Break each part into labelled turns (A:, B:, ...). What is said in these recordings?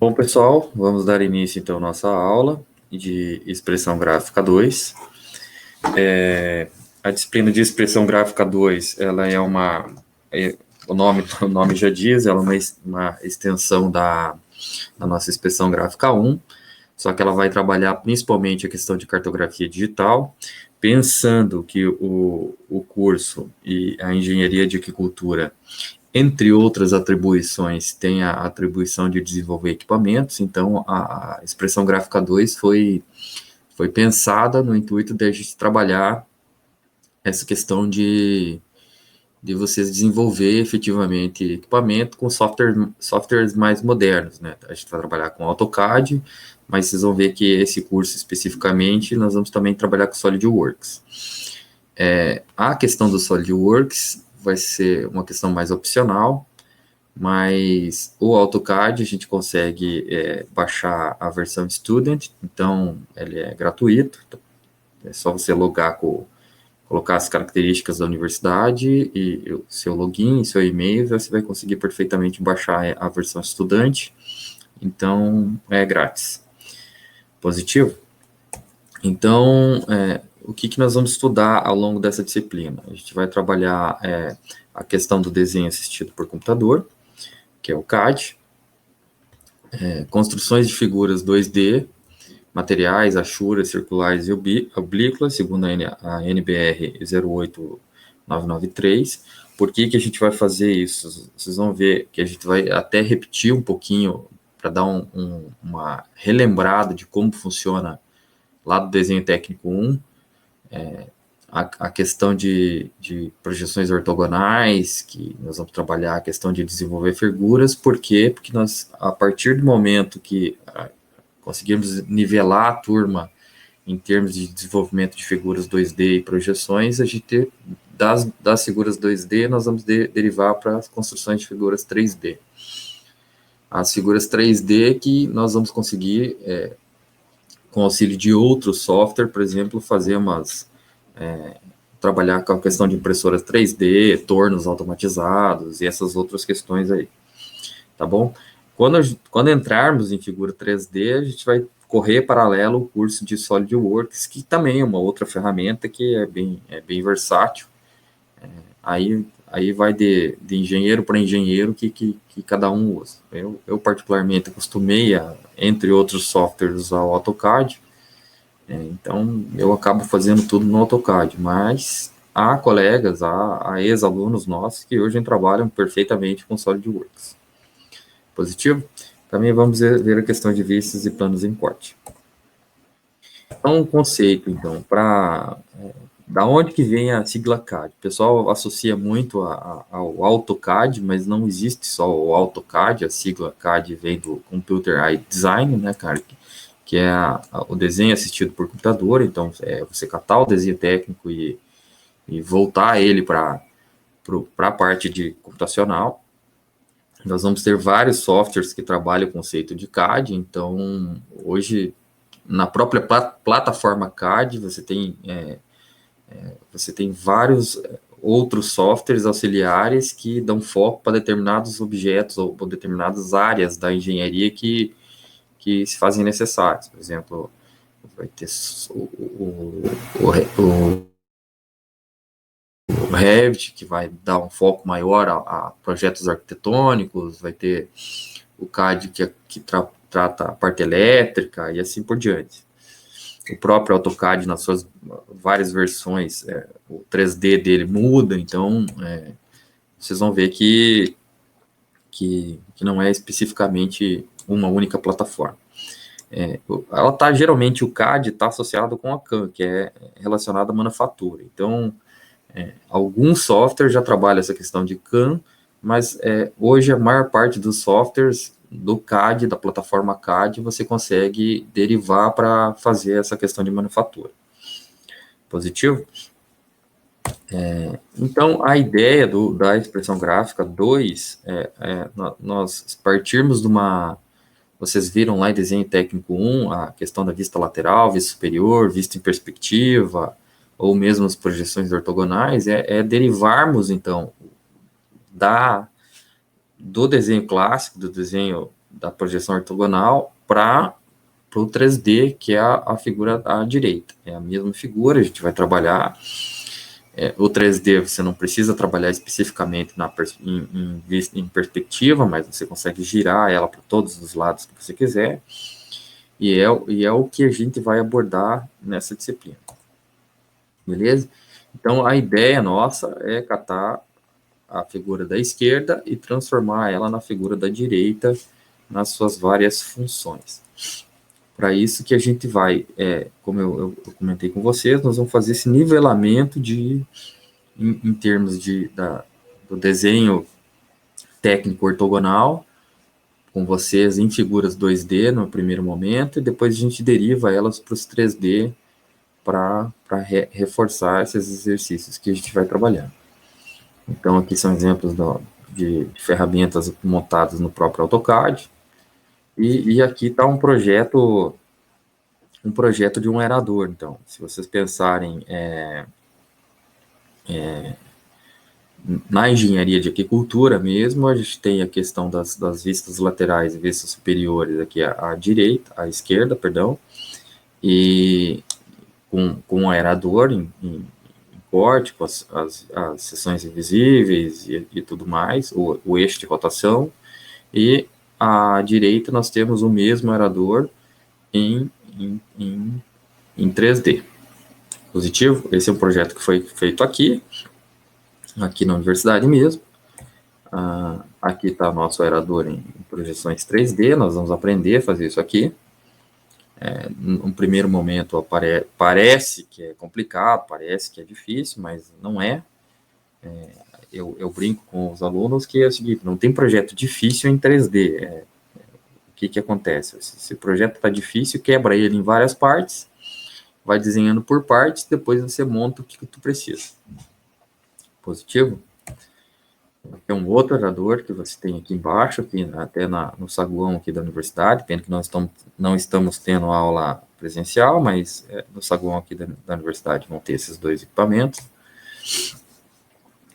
A: Bom, pessoal, vamos dar início, então, à nossa aula de Expressão Gráfica 2. A disciplina de Expressão Gráfica 2, ela é o nome já diz, ela é uma extensão da nossa Expressão Gráfica 1, só que ela vai trabalhar principalmente a questão de cartografia digital, pensando que o curso e a engenharia de aquicultura, entre outras atribuições, tem a atribuição de desenvolver equipamentos, então a Expressão Gráfica 2 foi pensada no intuito de a gente trabalhar essa questão de vocês desenvolver efetivamente equipamento com softwares mais modernos, né? A gente vai trabalhar com AutoCAD, mas vocês vão ver que esse curso especificamente, nós vamos também trabalhar com SolidWorks. A questão do SolidWorks vai ser uma questão mais opcional, mas o AutoCAD a gente consegue baixar a versão Student, então ele é gratuito, é só você logar colocar as características da universidade e o seu login, seu e-mail, você vai conseguir perfeitamente baixar a versão estudante, então é grátis. Positivo? Então, o que nós vamos estudar ao longo dessa disciplina? A gente vai trabalhar a questão do desenho assistido por computador, que é o CAD, construções de figuras 2D, materiais, achuras, circulares e oblíquas, segundo a NBR 08993. Por que a gente vai fazer isso? Vocês vão ver que a gente vai até repetir um pouquinho para dar uma relembrada de como funciona lá do desenho técnico 1, a questão de projeções ortogonais, que nós vamos trabalhar a questão de desenvolver figuras. Por quê? Porque nós, a partir do momento que conseguimos nivelar a turma em termos de desenvolvimento de figuras 2D e projeções, a gente das figuras 2D nós vamos derivar para as construções de figuras 3D. As figuras 3D que nós vamos conseguir, com auxílio de outro software, por exemplo, fazer trabalhar com a questão de impressoras 3D, tornos automatizados e essas outras questões aí, tá bom? Quando entrarmos em figura 3D, a gente vai correr paralelo o curso de SolidWorks, que também é uma outra ferramenta que é bem versátil. Aí vai de engenheiro para engenheiro que cada um usa. Eu particularmente acostumei entre outros softwares, usar o AutoCAD, então eu acabo fazendo tudo no AutoCAD, mas há colegas, há ex-alunos nossos que hoje trabalham perfeitamente com SolidWorks. Positivo? Também vamos ver a questão de vistas e planos em corte. Então, um conceito, então, da onde que vem a sigla CAD? O pessoal associa muito ao AutoCAD, mas não existe só o AutoCAD, a sigla CAD vem do Computer Aided Design, né, cara, que é o desenho assistido por computador. Então, você catar o desenho técnico e voltar ele para a parte de computacional. Nós vamos ter vários softwares que trabalham o conceito de CAD, então, hoje, na própria plataforma CAD, você tem vários outros softwares auxiliares que dão foco para determinados objetos ou para determinadas áreas da engenharia que se fazem necessárias. Por exemplo, vai ter o Revit, que vai dar um foco maior a projetos arquitetônicos, vai ter o CAD que trata a parte elétrica e assim por diante. O próprio AutoCAD, nas suas várias versões, o 3D dele muda, então vocês vão ver que não é especificamente uma única plataforma. Geralmente o CAD está associado com a CAM, que é relacionado à manufatura. Então, alguns softwares já trabalham essa questão de CAM, mas hoje a maior parte dos softwares do CAD, da plataforma CAD, você consegue derivar para fazer essa questão de manufatura. Positivo? Então, a ideia da expressão gráfica 2 nós partirmos de vocês viram lá em desenho técnico 1, a questão da vista lateral, vista superior, vista em perspectiva, ou mesmo as projeções ortogonais, derivarmos, então, do desenho clássico, do desenho da projeção ortogonal para o 3D, que é a figura à direita. É a mesma figura, a gente vai trabalhar. O 3D você não precisa trabalhar especificamente em perspectiva, mas você consegue girar ela para todos os lados que você quiser. E é o que a gente vai abordar nessa disciplina. Beleza? Então, a ideia nossa é catar a figura da esquerda e transformar ela na figura da direita nas suas várias funções. Para isso que a gente vai, como eu comentei com vocês, nós vamos fazer esse nivelamento em termos do desenho técnico ortogonal, com vocês em figuras 2D no primeiro momento, e depois a gente deriva elas para os 3D para reforçar esses exercícios que a gente vai trabalhando. Então, aqui são exemplos de ferramentas montadas no próprio AutoCAD, e aqui está um projeto de um aerador. Então, se vocês pensarem na engenharia de aquicultura mesmo, a gente tem a questão das vistas laterais e vistas superiores aqui à direita, à esquerda, perdão, e com um aerador em corte, com as seções invisíveis e tudo mais, o eixo de rotação, e à direita nós temos o mesmo aerador em 3D. Positivo? Esse é um projeto que foi feito aqui na universidade mesmo. Aqui está o nosso aerador em projeções 3D, nós vamos aprender a fazer isso aqui. Num primeiro momento parece que é complicado, parece que é difícil, mas não é. Eu brinco com os alunos que é o seguinte, não tem projeto difícil em 3D. O que acontece? Se o projeto está difícil, quebra ele em várias partes, vai desenhando por partes, depois você monta o que tu precisa. Positivo? É um outro aerador que você tem aqui embaixo, aqui até no saguão aqui da universidade, pena que nós não estamos tendo aula presencial, mas no saguão aqui da universidade vão ter esses dois equipamentos.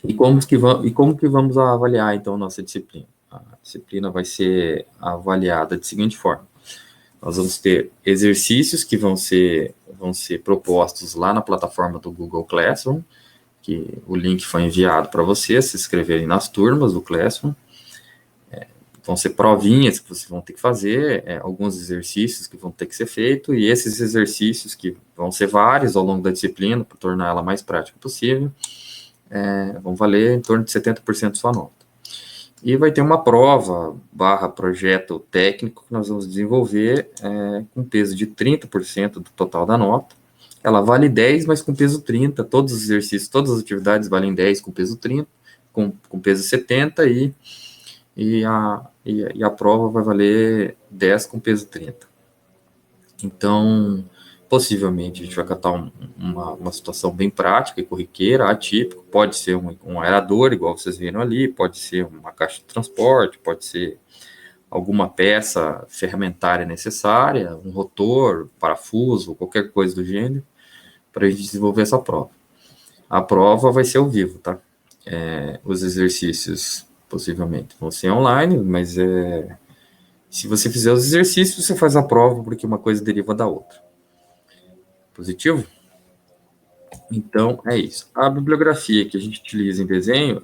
A: E como que vamos avaliar, então, nossa disciplina? A disciplina vai ser avaliada de seguinte forma. Nós vamos ter exercícios que vão ser propostos lá na plataforma do Google Classroom, que o link foi enviado para vocês se inscreverem nas turmas do Classroom. Vão ser provinhas que vocês vão ter que fazer, alguns exercícios que vão ter que ser feitos, e esses exercícios, que vão ser vários ao longo da disciplina, para tornar ela mais prática possível, vão valer em torno de 70% de sua nota. E vai ter uma prova / projeto técnico que nós vamos desenvolver com peso de 30% do total da nota. Ela vale 10, mas com peso 30. Todos os exercícios, todas as atividades valem 10 com peso 30, com peso 70, e a prova vai valer 10 com peso 30. Então, possivelmente, a gente vai catar uma situação bem prática e corriqueira, atípico. Pode ser um aerador, igual vocês viram ali, pode ser uma caixa de transporte, pode ser alguma peça ferramentária necessária, um rotor, parafuso, qualquer coisa do gênero, para a gente desenvolver essa prova. A prova vai ser ao vivo, tá? Os exercícios, possivelmente, vão ser online, mas se você fizer os exercícios, você faz a prova, porque uma coisa deriva da outra. Positivo? Então, é isso. A bibliografia que a gente utiliza em desenho,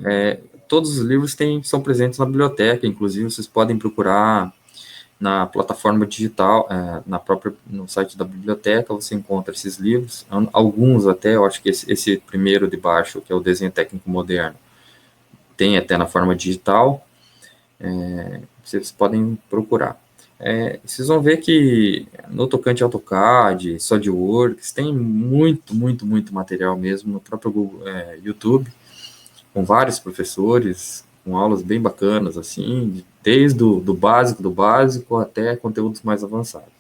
A: todos os livros são presentes na biblioteca, inclusive vocês podem procurar na plataforma digital, no site da biblioteca, você encontra esses livros, alguns até, eu acho que esse primeiro de baixo, que é o Desenho Técnico Moderno, tem até na forma digital, vocês podem procurar. Vocês vão ver que no tocante AutoCAD, SolidWorks, tem muito material mesmo no próprio Google, YouTube, com vários professores, com aulas bem bacanas, assim, desde do básico do básico até conteúdos mais avançados.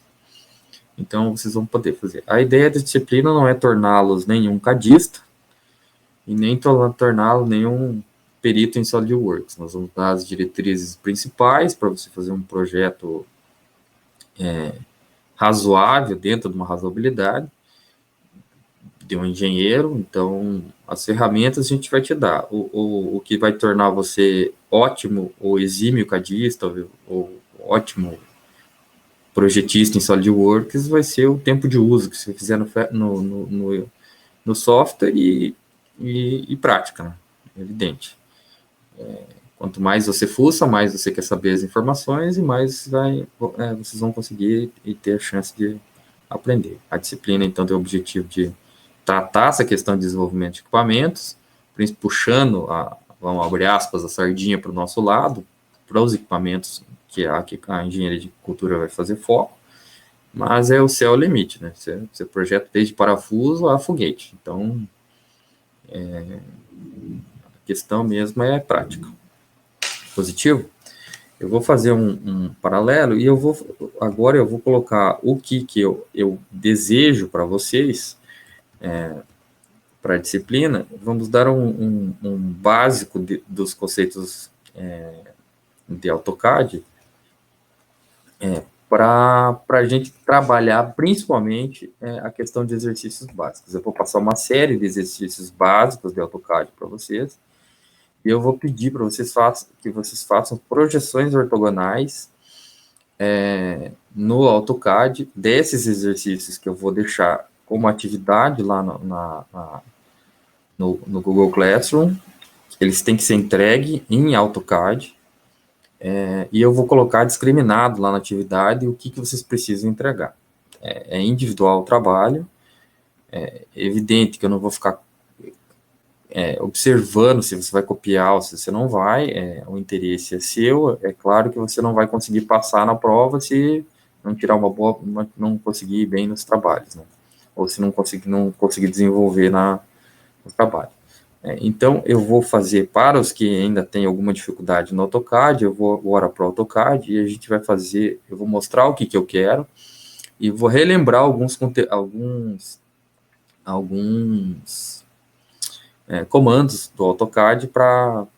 A: Então, vocês vão poder fazer. A ideia da disciplina não é torná-los nenhum cadista e nem torná-los nenhum perito em SolidWorks. Nós vamos dar as diretrizes principais para você fazer um projeto razoável, dentro de uma razoabilidade, de um engenheiro. Então, as ferramentas a gente vai te dar. O que vai tornar você ótimo ou exímio cadista, ou ótimo projetista em SolidWorks vai ser o tempo de uso que você fizer no software e prática, né? Evidente. Quanto mais você fuça, mais você quer saber as informações e mais vocês vão conseguir e ter a chance de aprender. A disciplina, então, tem o objetivo de tratar essa questão de desenvolvimento de equipamentos, puxando, vamos abrir aspas, a sardinha para o nosso lado, para os equipamentos que a engenharia de cultura vai fazer foco, mas o céu é o limite, né? Você projeta desde parafuso a foguete. Então, a questão mesmo é prática. Positivo? Eu vou fazer um paralelo e agora eu vou colocar o que eu desejo para vocês, para a disciplina. Vamos dar um básico dos conceitos de AutoCAD, para a gente trabalhar principalmente a questão de exercícios básicos. Eu vou passar uma série de exercícios básicos de AutoCAD para vocês, e eu vou pedir para que vocês façam projeções ortogonais no AutoCAD desses exercícios que eu vou deixar como atividade lá no Google Classroom. Eles têm que ser entregues em AutoCAD, e eu vou colocar discriminado lá na atividade o que vocês precisam entregar. É individual o trabalho, é evidente que eu não vou ficar observando se você vai copiar ou se você não vai, o interesse é seu. É claro que você não vai conseguir passar na prova se não tirar não conseguir ir bem nos trabalhos, né? Ou se não conseguir desenvolver no trabalho. Então, eu vou fazer, para os que ainda têm alguma dificuldade no AutoCAD, eu vou agora para o AutoCAD e a gente vai fazer, eu vou mostrar o que eu quero e vou relembrar alguns comandos do AutoCAD para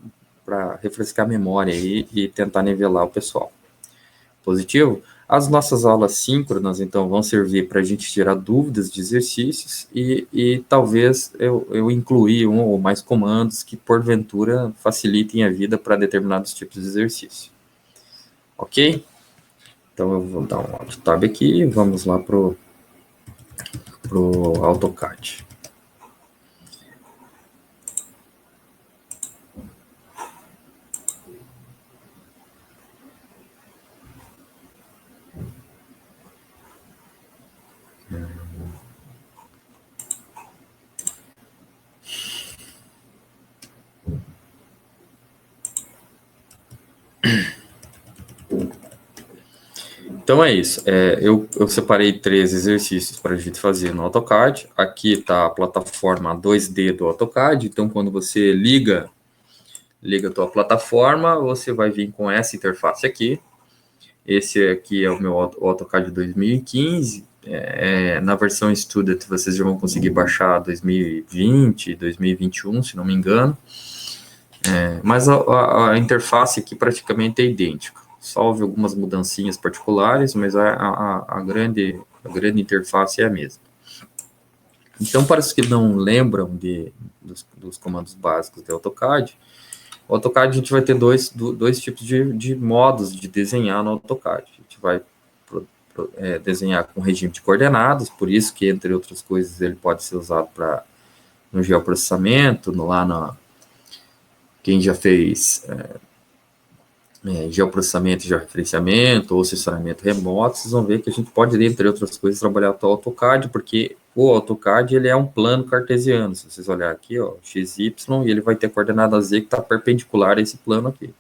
A: refrescar a memória e tentar nivelar o pessoal. Positivo? As nossas aulas síncronas, então, vão servir para a gente tirar dúvidas de exercícios e talvez eu incluir um ou mais comandos que, porventura, facilitem a vida para determinados tipos de exercício. Ok? Então, eu vou dar um Alt Tab aqui e vamos lá para o AutoCAD. Então é isso, eu separei 3 exercícios para a gente fazer no AutoCAD. Aqui está a plataforma 2D do AutoCAD, então quando você liga a tua plataforma, você vai vir com essa interface aqui. Esse aqui é o meu AutoCAD 2015, na versão Student vocês já vão conseguir baixar 2020, 2021, se não me engano, mas a interface aqui praticamente é idêntica. Salve algumas mudancinhas particulares, mas a grande interface é a mesma. Então, para os que não lembram dos comandos básicos de AutoCAD, o AutoCAD a gente vai ter dois tipos de modos de desenhar no AutoCAD. A gente vai desenhar com regime de coordenadas, por isso que, entre outras coisas, ele pode ser usado no geoprocessamento, quem já fez geoprocessamento e georreferenciamento ou sensoramento remoto, vocês vão ver que a gente pode, entre outras coisas, trabalhar com o AutoCAD, porque o AutoCAD ele é um plano cartesiano. Se vocês olharem aqui, ó, XY, e ele vai ter a coordenada Z que está perpendicular a esse plano aqui.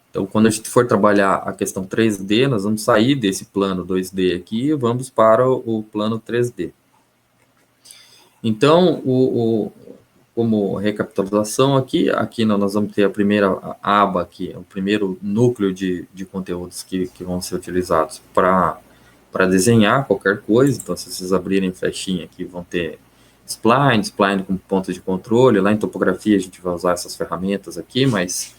A: Então, quando a gente for trabalhar a questão 3D, nós vamos sair desse plano 2D aqui e vamos para o plano 3D. Então, como recapitulação aqui nós vamos ter a primeira aba aqui, o primeiro núcleo de conteúdos que vão ser utilizados para desenhar qualquer coisa. Então, se vocês abrirem flechinha aqui, vão ter spline com pontos de controle. Lá em topografia a gente vai usar essas ferramentas aqui, mas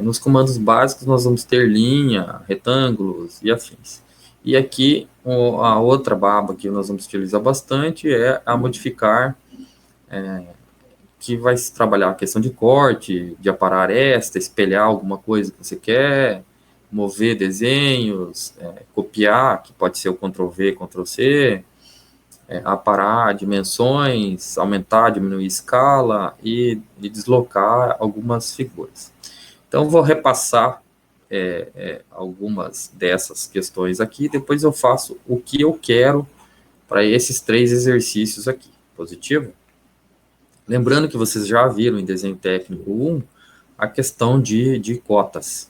A: nos comandos básicos nós vamos ter linha, retângulos e afins. E aqui a outra aba que nós vamos utilizar bastante é a modificar, que vai trabalhar a questão de corte, de aparar aresta, espelhar alguma coisa que você quer, mover desenhos, copiar, que pode ser o Ctrl+V, Ctrl+C, aparar dimensões, aumentar, diminuir escala e deslocar algumas figuras. Então, vou repassar algumas dessas questões aqui, depois eu faço o que eu quero para esses 3 exercícios aqui. Positivo? Lembrando que vocês já viram em Desenho Técnico 1 a questão de cotas.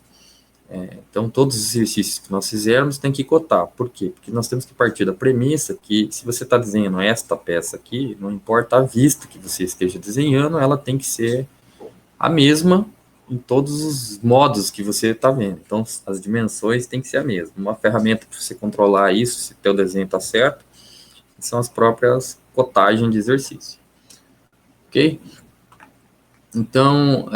A: Então, todos os exercícios que nós fizermos tem que cotar. Por quê? Porque nós temos que partir da premissa que, se você está desenhando esta peça aqui, não importa a vista que você esteja desenhando, ela tem que ser a mesma em todos os modos que você está vendo. Então, as dimensões têm que ser a mesma. Uma ferramenta para você controlar isso, se o teu desenho está certo, são as próprias cotagens de exercício. Ok? Então,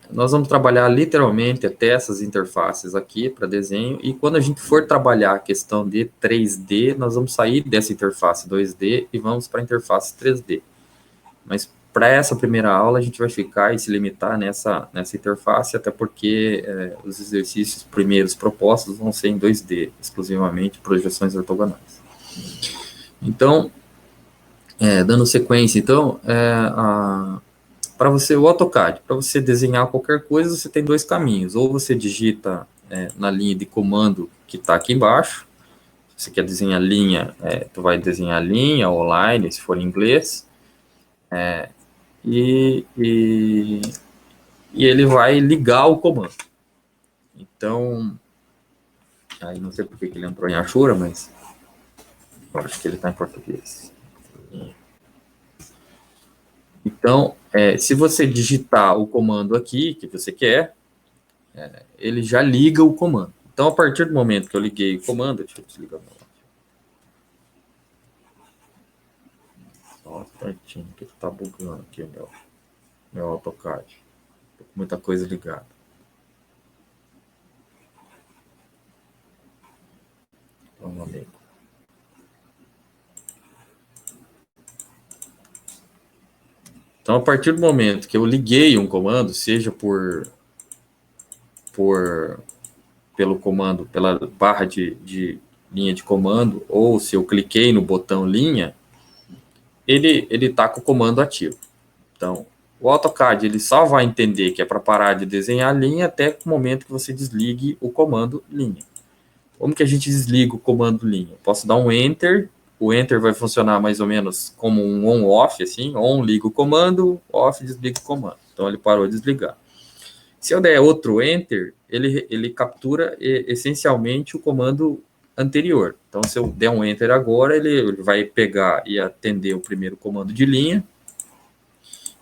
A: nós vamos trabalhar literalmente até essas interfaces aqui para desenho, e quando a gente for trabalhar a questão de 3D, nós vamos sair dessa interface 2D e vamos para a interface 3D. Mas para essa primeira aula, a gente vai ficar e se limitar nessa interface, até porque os exercícios primeiros propostos vão ser em 2D, exclusivamente projeções ortogonais. Então, dando sequência, então, para você, o AutoCAD, para você desenhar qualquer coisa, você tem 2 caminhos. Ou você digita na linha de comando que está aqui embaixo. Se você quer desenhar linha, tu vai desenhar linha ou line, se for em inglês. E ele vai ligar o comando. Então, aí não sei por que ele entrou em Ashura, mas eu acho que ele está em português. Então, se você digitar o comando aqui, que você quer, ele já liga o comando. Então, a partir do momento que eu liguei o comando, deixa eu desligar o meu áudio. Só um instantinho, que está bugando aqui o meu AutoCAD. Estou com muita coisa ligada. Então, amigo. Então, a partir do momento que eu liguei um comando, seja pelo comando, pela barra de linha de comando, ou se eu cliquei no botão linha, ele está com o comando ativo. Então, o AutoCAD ele só vai entender que é para parar de desenhar linha até o momento que você desligue o comando linha. Como que a gente desliga o comando linha? Eu posso dar um Enter, o Enter vai funcionar mais ou menos como um on-off, assim, on liga o comando, off desliga o comando. Então, ele parou de desligar. Se eu der outro Enter, ele captura essencialmente o comando anterior. Então, se eu der um Enter agora, ele vai pegar e atender o primeiro comando de linha,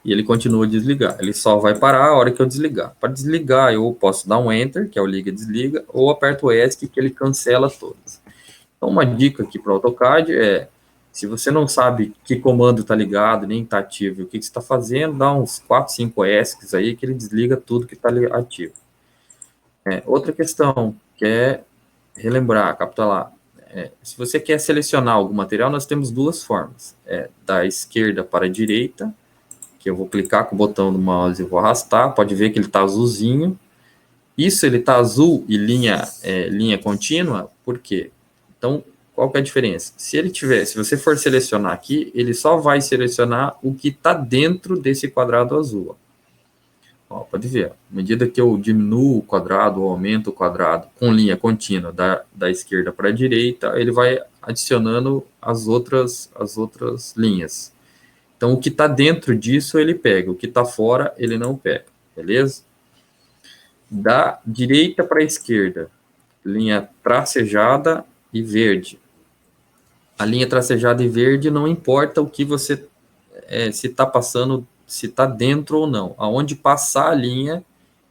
A: e ele continua a desligar. Ele só vai parar a hora que eu desligar. Para desligar, eu posso dar um Enter, que é o liga e desliga, ou aperto o ESC, que ele cancela todas. Então, uma dica aqui para o AutoCAD se você não sabe que comando está ligado, nem está ativo, e o que você está fazendo, dá uns 4, 5 ESCs aí, que ele desliga tudo que está ativo. Outra questão, que é relembrar, capitular. Se você quer selecionar algum material, nós temos 2 formas. Da esquerda para a direita, que eu vou clicar com o botão do mouse e vou arrastar, pode ver que ele está azulzinho. Isso ele está azul e linha contínua, por quê? Então, qual que é a diferença? Se você for selecionar aqui, ele só vai selecionar o que está dentro desse quadrado azul. Ó, pode ver, à medida que eu diminuo o quadrado ou aumento o quadrado com linha contínua da esquerda para a direita, ele vai adicionando as outras linhas. Então, o que está dentro disso, ele pega. O que está fora, ele não pega. Beleza? Da direita para a esquerda, linha tracejada e verde. A linha tracejada e verde não importa o que você... se está passando, se está dentro ou não. Aonde passar a linha,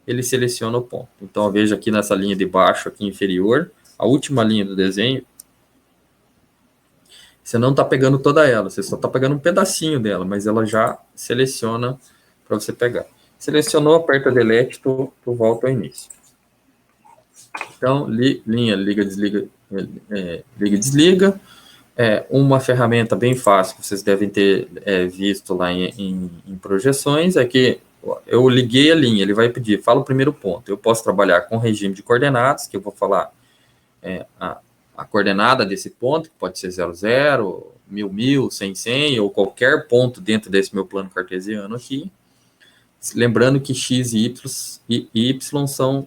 A: ele seleciona o ponto. Então, veja aqui nessa linha de baixo, aqui inferior, a última linha do desenho, você não está pegando toda ela, você só está pegando um pedacinho dela, mas ela já seleciona para você pegar. Selecionou, aperta Delete, tu volta ao início. Então, linha liga, desliga, liga, desliga. Uma ferramenta bem fácil que vocês devem ter visto lá em projeções é que eu liguei a linha, ele vai pedir, fala o primeiro ponto. Eu posso trabalhar com regime de coordenadas, que eu vou falar a coordenada desse ponto, que pode ser 00, 1000, 100, ou qualquer ponto dentro desse meu plano cartesiano aqui. Lembrando que x e y são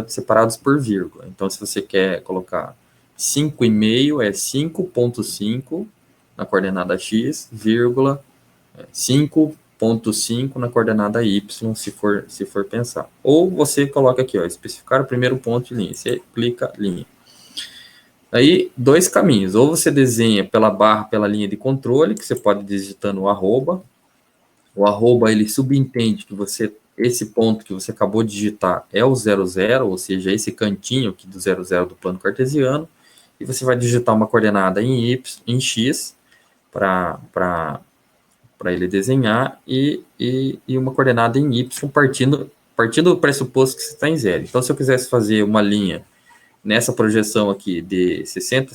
A: separados por vírgula. Então, se você quer colocar 5,5, é 5,5 na coordenada x, vírgula 5,5 na coordenada y, se for pensar. Ou você coloca aqui, ó, especificar o primeiro ponto de linha. Você clica linha. Aí, dois caminhos. Ou você desenha pela barra, pela linha de controle, que você pode digitando o arroba. O arroba, ele subentende que esse ponto que você acabou de digitar é o 00, ou seja, esse cantinho aqui do 00 do plano cartesiano, e você vai digitar uma coordenada em x para ele desenhar e uma coordenada em y partindo do pressuposto que você está em 0. Então, se eu quisesse fazer uma linha nessa projeção aqui de 60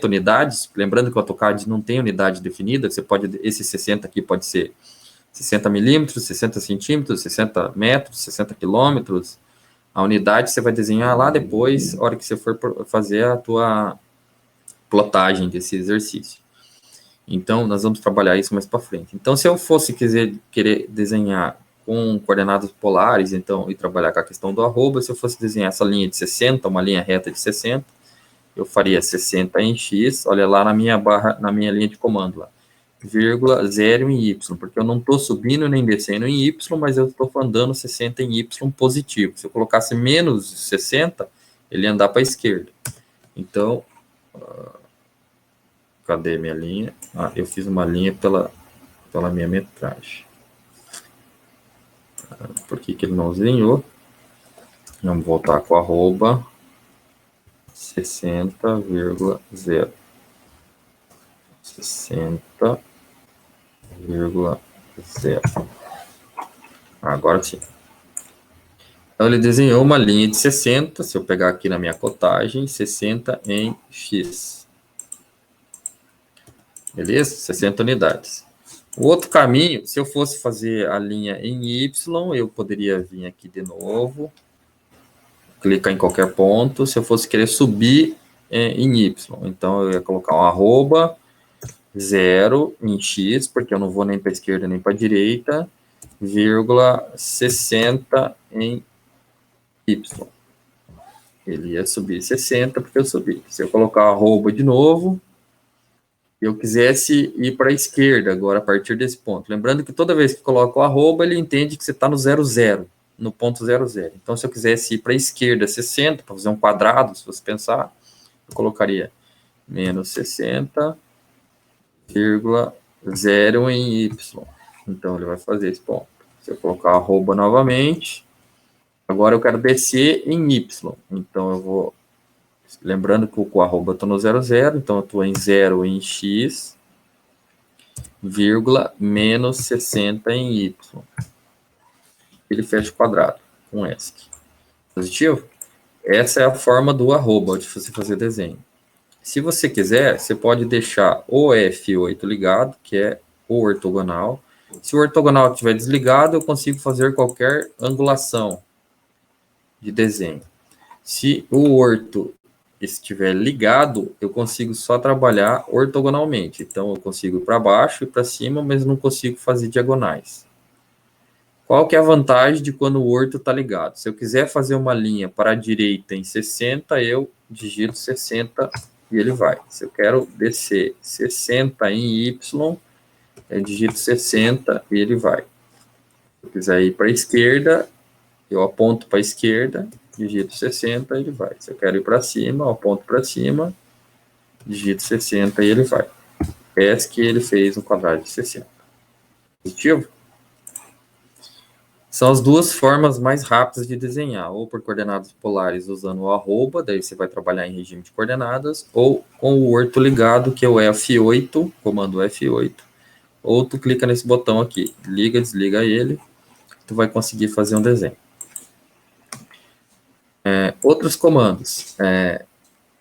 A: unidades, lembrando que o AutoCAD não tem unidade definida, esse 60 aqui pode ser 60 milímetros, 60 centímetros, 60 metros, 60 quilômetros. A unidade você vai desenhar lá depois, na hora que você for fazer a tua plotagem desse exercício. Então, nós vamos trabalhar isso mais para frente. Então, se eu fosse querer desenhar com coordenadas polares, então, e trabalhar com a questão do arroba, se eu fosse desenhar essa linha de 60, uma linha reta de 60, eu faria 60 em x, olha lá na minha barra, na minha linha de comando lá, vírgula 0 em y, porque eu não estou subindo nem descendo em y, mas eu estou andando 60 em y positivo. Se eu colocasse menos 60, ele ia andar para a esquerda. Então, cadê minha linha? Eu fiz uma linha pela minha metragem. Por que ele não desenhou? Vamos voltar com arroba 60,0. 60,0. Agora sim. Então, ele desenhou uma linha de 60. Se eu pegar aqui na minha cotagem, 60 em x. Beleza? 60 unidades. O outro caminho, se eu fosse fazer a linha em y, eu poderia vir aqui de novo, clicar em qualquer ponto. Se eu fosse querer subir em y, então eu ia colocar um arroba 0 em x, porque eu não vou nem para a esquerda nem para a direita, vírgula 60 em y. Ele ia subir 60 porque eu subi. Se eu colocar arroba de novo, eu quisesse ir para a esquerda agora, a partir desse ponto. Lembrando que toda vez que coloca o arroba, ele entende que você está no 00, no ponto 00. Então, se eu quisesse ir para a esquerda 60, para fazer um quadrado, se você pensar, eu colocaria menos 60,0 em y. Então, ele vai fazer esse ponto. Se eu colocar arroba novamente, agora eu quero descer em y. Então, eu vou... Lembrando que o arroba eu estou no 00, então eu estou em 0 em x, vírgula, menos 60 em y. Ele fecha o quadrado com ESC. Positivo? Essa é a forma do arroba, de você fazer desenho. Se você quiser, você pode deixar o F8 ligado, que é o ortogonal. Se o ortogonal estiver desligado, eu consigo fazer qualquer angulação de desenho. Se o orto estiver ligado, eu consigo só trabalhar ortogonalmente. Então, eu consigo ir para baixo e para cima, mas não consigo fazer diagonais. Qual que é a vantagem de quando o orto está ligado? Se eu quiser fazer uma linha para a direita em 60, eu digito 60 e ele vai. Se eu quero descer 60 em y, eu digito 60 e ele vai. Se eu quiser ir para a esquerda, eu aponto para a esquerda, digito 60 e ele vai. Se eu quero ir para cima, eu aponto para cima, digito 60 e ele vai. Esse que ele fez um quadrado de 60. Positivo? São as duas formas mais rápidas de desenhar, ou por coordenadas polares usando o arroba, daí você vai trabalhar em regime de coordenadas, ou com o orto ligado, que é o F8, comando F8, ou tu clica nesse botão aqui, liga, desliga ele, tu vai conseguir fazer um desenho. Outros comandos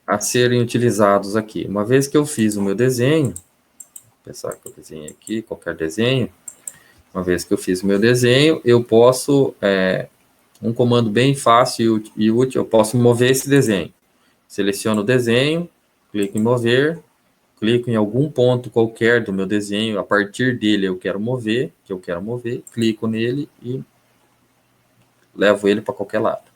A: a serem utilizados aqui. Uma vez que eu fiz o meu desenho, vou pensar que eu desenhei aqui, qualquer desenho, Uma vez que eu fiz o meu desenho, eu posso, um comando bem fácil e útil, eu posso mover esse desenho. Seleciono o desenho, clico em mover, clico em algum ponto qualquer do meu desenho, a partir dele eu quero mover, clico nele e levo ele para qualquer lado.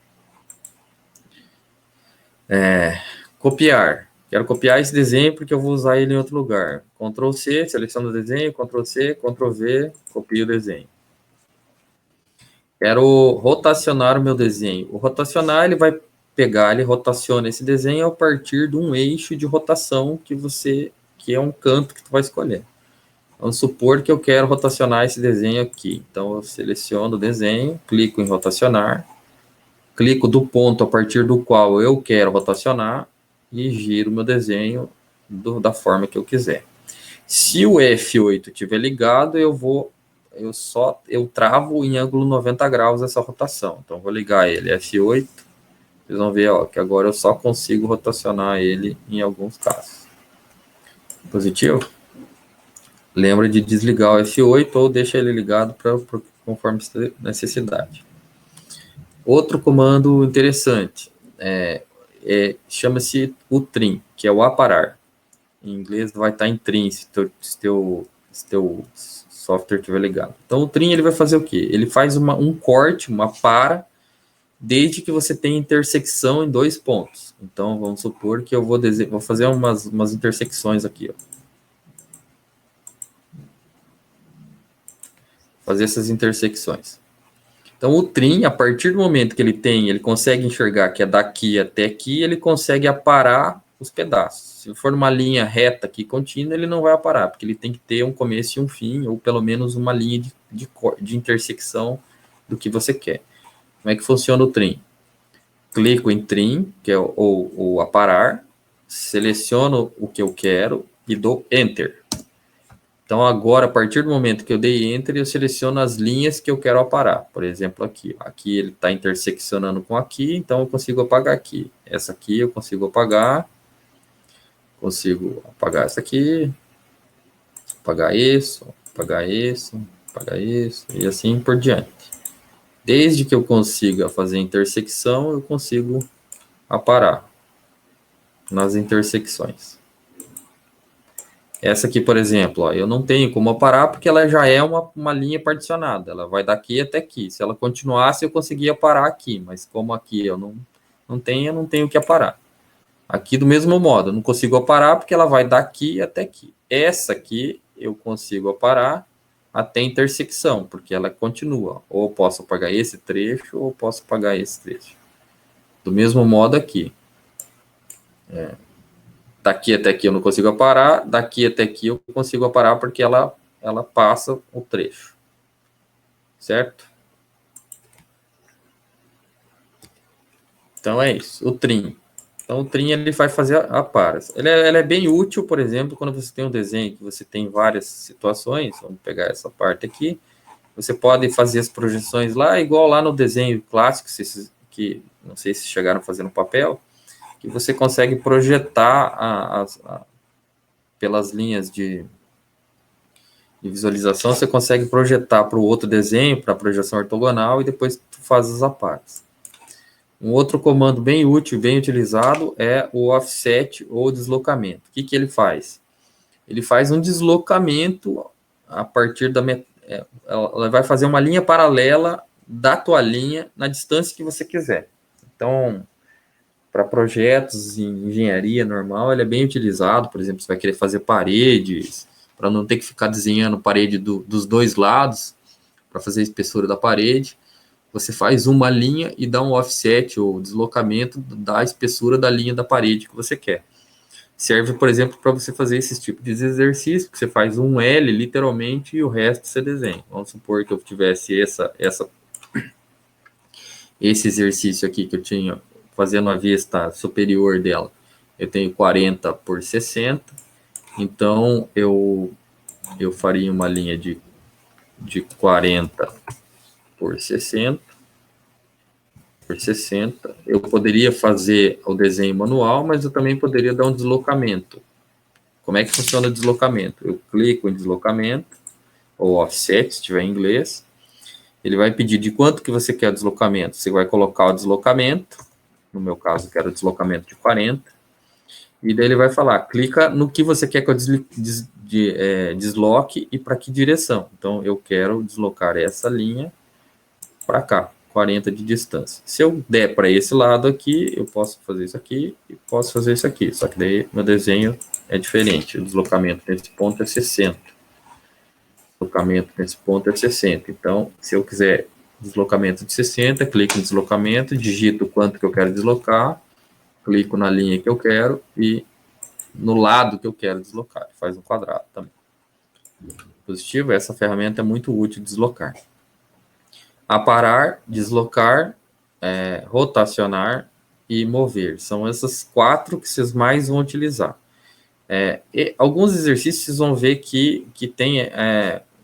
A: Copiar. Quero copiar esse desenho porque eu vou usar ele em outro lugar. Ctrl C, seleciono o desenho, Ctrl C, Ctrl V, copio o desenho. Quero rotacionar o meu desenho. O rotacionar, ele vai pegar, ele rotaciona esse desenho a partir de um eixo de rotação que é um canto que tu vai escolher. Vamos supor que eu quero rotacionar esse desenho aqui. Então, eu seleciono o desenho, clico em rotacionar, clico do ponto a partir do qual eu quero rotacionar e giro meu desenho da forma que eu quiser. Se o F8 estiver ligado, eu travo em ângulo 90 graus essa rotação. Então, vou ligar ele F8. Vocês vão ver, ó, que agora eu só consigo rotacionar ele em alguns casos. Positivo? Lembra de desligar o F8 ou deixa ele ligado conforme necessidade. Outro comando interessante chama-se o trim, que é o aparar. Em inglês vai estar em trim se teu software estiver ligado. Então o trim ele vai fazer o quê? Ele faz um corte, uma para, desde que você tenha intersecção em dois pontos. Então vamos supor que eu vou fazer umas intersecções aqui, ó. Fazer essas intersecções. Então, o trim, a partir do momento que ele consegue enxergar que é daqui até aqui, ele consegue aparar os pedaços. Se for uma linha reta aqui contínua, ele não vai aparar, porque ele tem que ter um começo e um fim, ou pelo menos uma linha de intersecção do que você quer. Como é que funciona o trim? Clico em trim, que é o aparar, seleciono o que eu quero e dou Enter. Então, agora, a partir do momento que eu dei Enter, eu seleciono as linhas que eu quero aparar. Por exemplo, aqui. Aqui ele está interseccionando com aqui, então eu consigo apagar aqui. Essa aqui eu consigo apagar. Consigo apagar essa aqui. Apagar isso, apagar isso, apagar isso, e assim por diante. Desde que eu consiga fazer intersecção, eu consigo aparar nas intersecções. Essa aqui, por exemplo, ó, eu não tenho como aparar porque ela já é uma linha particionada. Ela vai daqui até aqui. Se ela continuasse, eu conseguia parar aqui. Mas como aqui eu não tenho que aparar. Aqui do mesmo modo, eu não consigo aparar porque ela vai daqui até aqui. Essa aqui eu consigo aparar até intersecção, porque ela continua. Ou eu posso apagar esse trecho, ou eu posso apagar esse trecho. Do mesmo modo aqui. Daqui até aqui eu não consigo aparar, daqui até aqui eu consigo aparar porque ela passa o trecho. Certo? Então é isso, o trim. Então o trim ele vai fazer a paras. Ele é bem útil, por exemplo, quando você tem um desenho que você tem várias situações, vamos pegar essa parte aqui, você pode fazer as projeções lá, igual lá no desenho clássico, que não sei se chegaram a fazer no papel, que você consegue projetar pelas linhas de visualização, você consegue projetar para o outro desenho, para a projeção ortogonal, e depois tu faz as aparas. Um outro comando bem útil, bem utilizado, é o offset ou deslocamento. O que ele faz? Ele faz um deslocamento a partir ela vai fazer uma linha paralela da tua linha na distância que você quiser. Então, para projetos em engenharia normal, ele é bem utilizado. Por exemplo, você vai querer fazer paredes, para não ter que ficar desenhando parede dos dois lados, para fazer a espessura da parede. Você faz uma linha e dá um offset ou deslocamento da espessura da linha da parede que você quer. Serve, por exemplo, para você fazer esse tipo de exercício, que você faz um L, literalmente, e o resto você desenha. Vamos supor que eu tivesse esse exercício aqui que eu tinha fazendo a vista superior dela. Eu tenho 40 por 60, então eu faria uma linha de 40 por 60. Eu poderia fazer o desenho manual, mas eu também poderia dar um deslocamento. Como é que funciona o deslocamento? Eu clico em deslocamento, ou offset, se tiver em inglês. Ele vai pedir de quanto que você quer o deslocamento. Você vai colocar o deslocamento, no meu caso, quero o deslocamento de 40, e daí ele vai falar, clica no que você quer que eu desloque e para que direção. Então, eu quero deslocar essa linha para cá, 40 de distância. Se eu der para esse lado aqui, eu posso fazer isso aqui e posso fazer isso aqui. Só que daí meu desenho é diferente. O deslocamento nesse ponto é 60. O deslocamento nesse ponto é 60. Então, se eu quiser deslocamento de 60, clico em deslocamento, digito o quanto que eu quero deslocar, clico na linha que eu quero e no lado que eu quero deslocar. Faz um quadrado também. Positivo, essa ferramenta é muito útil de deslocar. Aparar, deslocar, rotacionar e mover. São essas 4 que vocês mais vão utilizar. Alguns exercícios vocês vão ver que tem,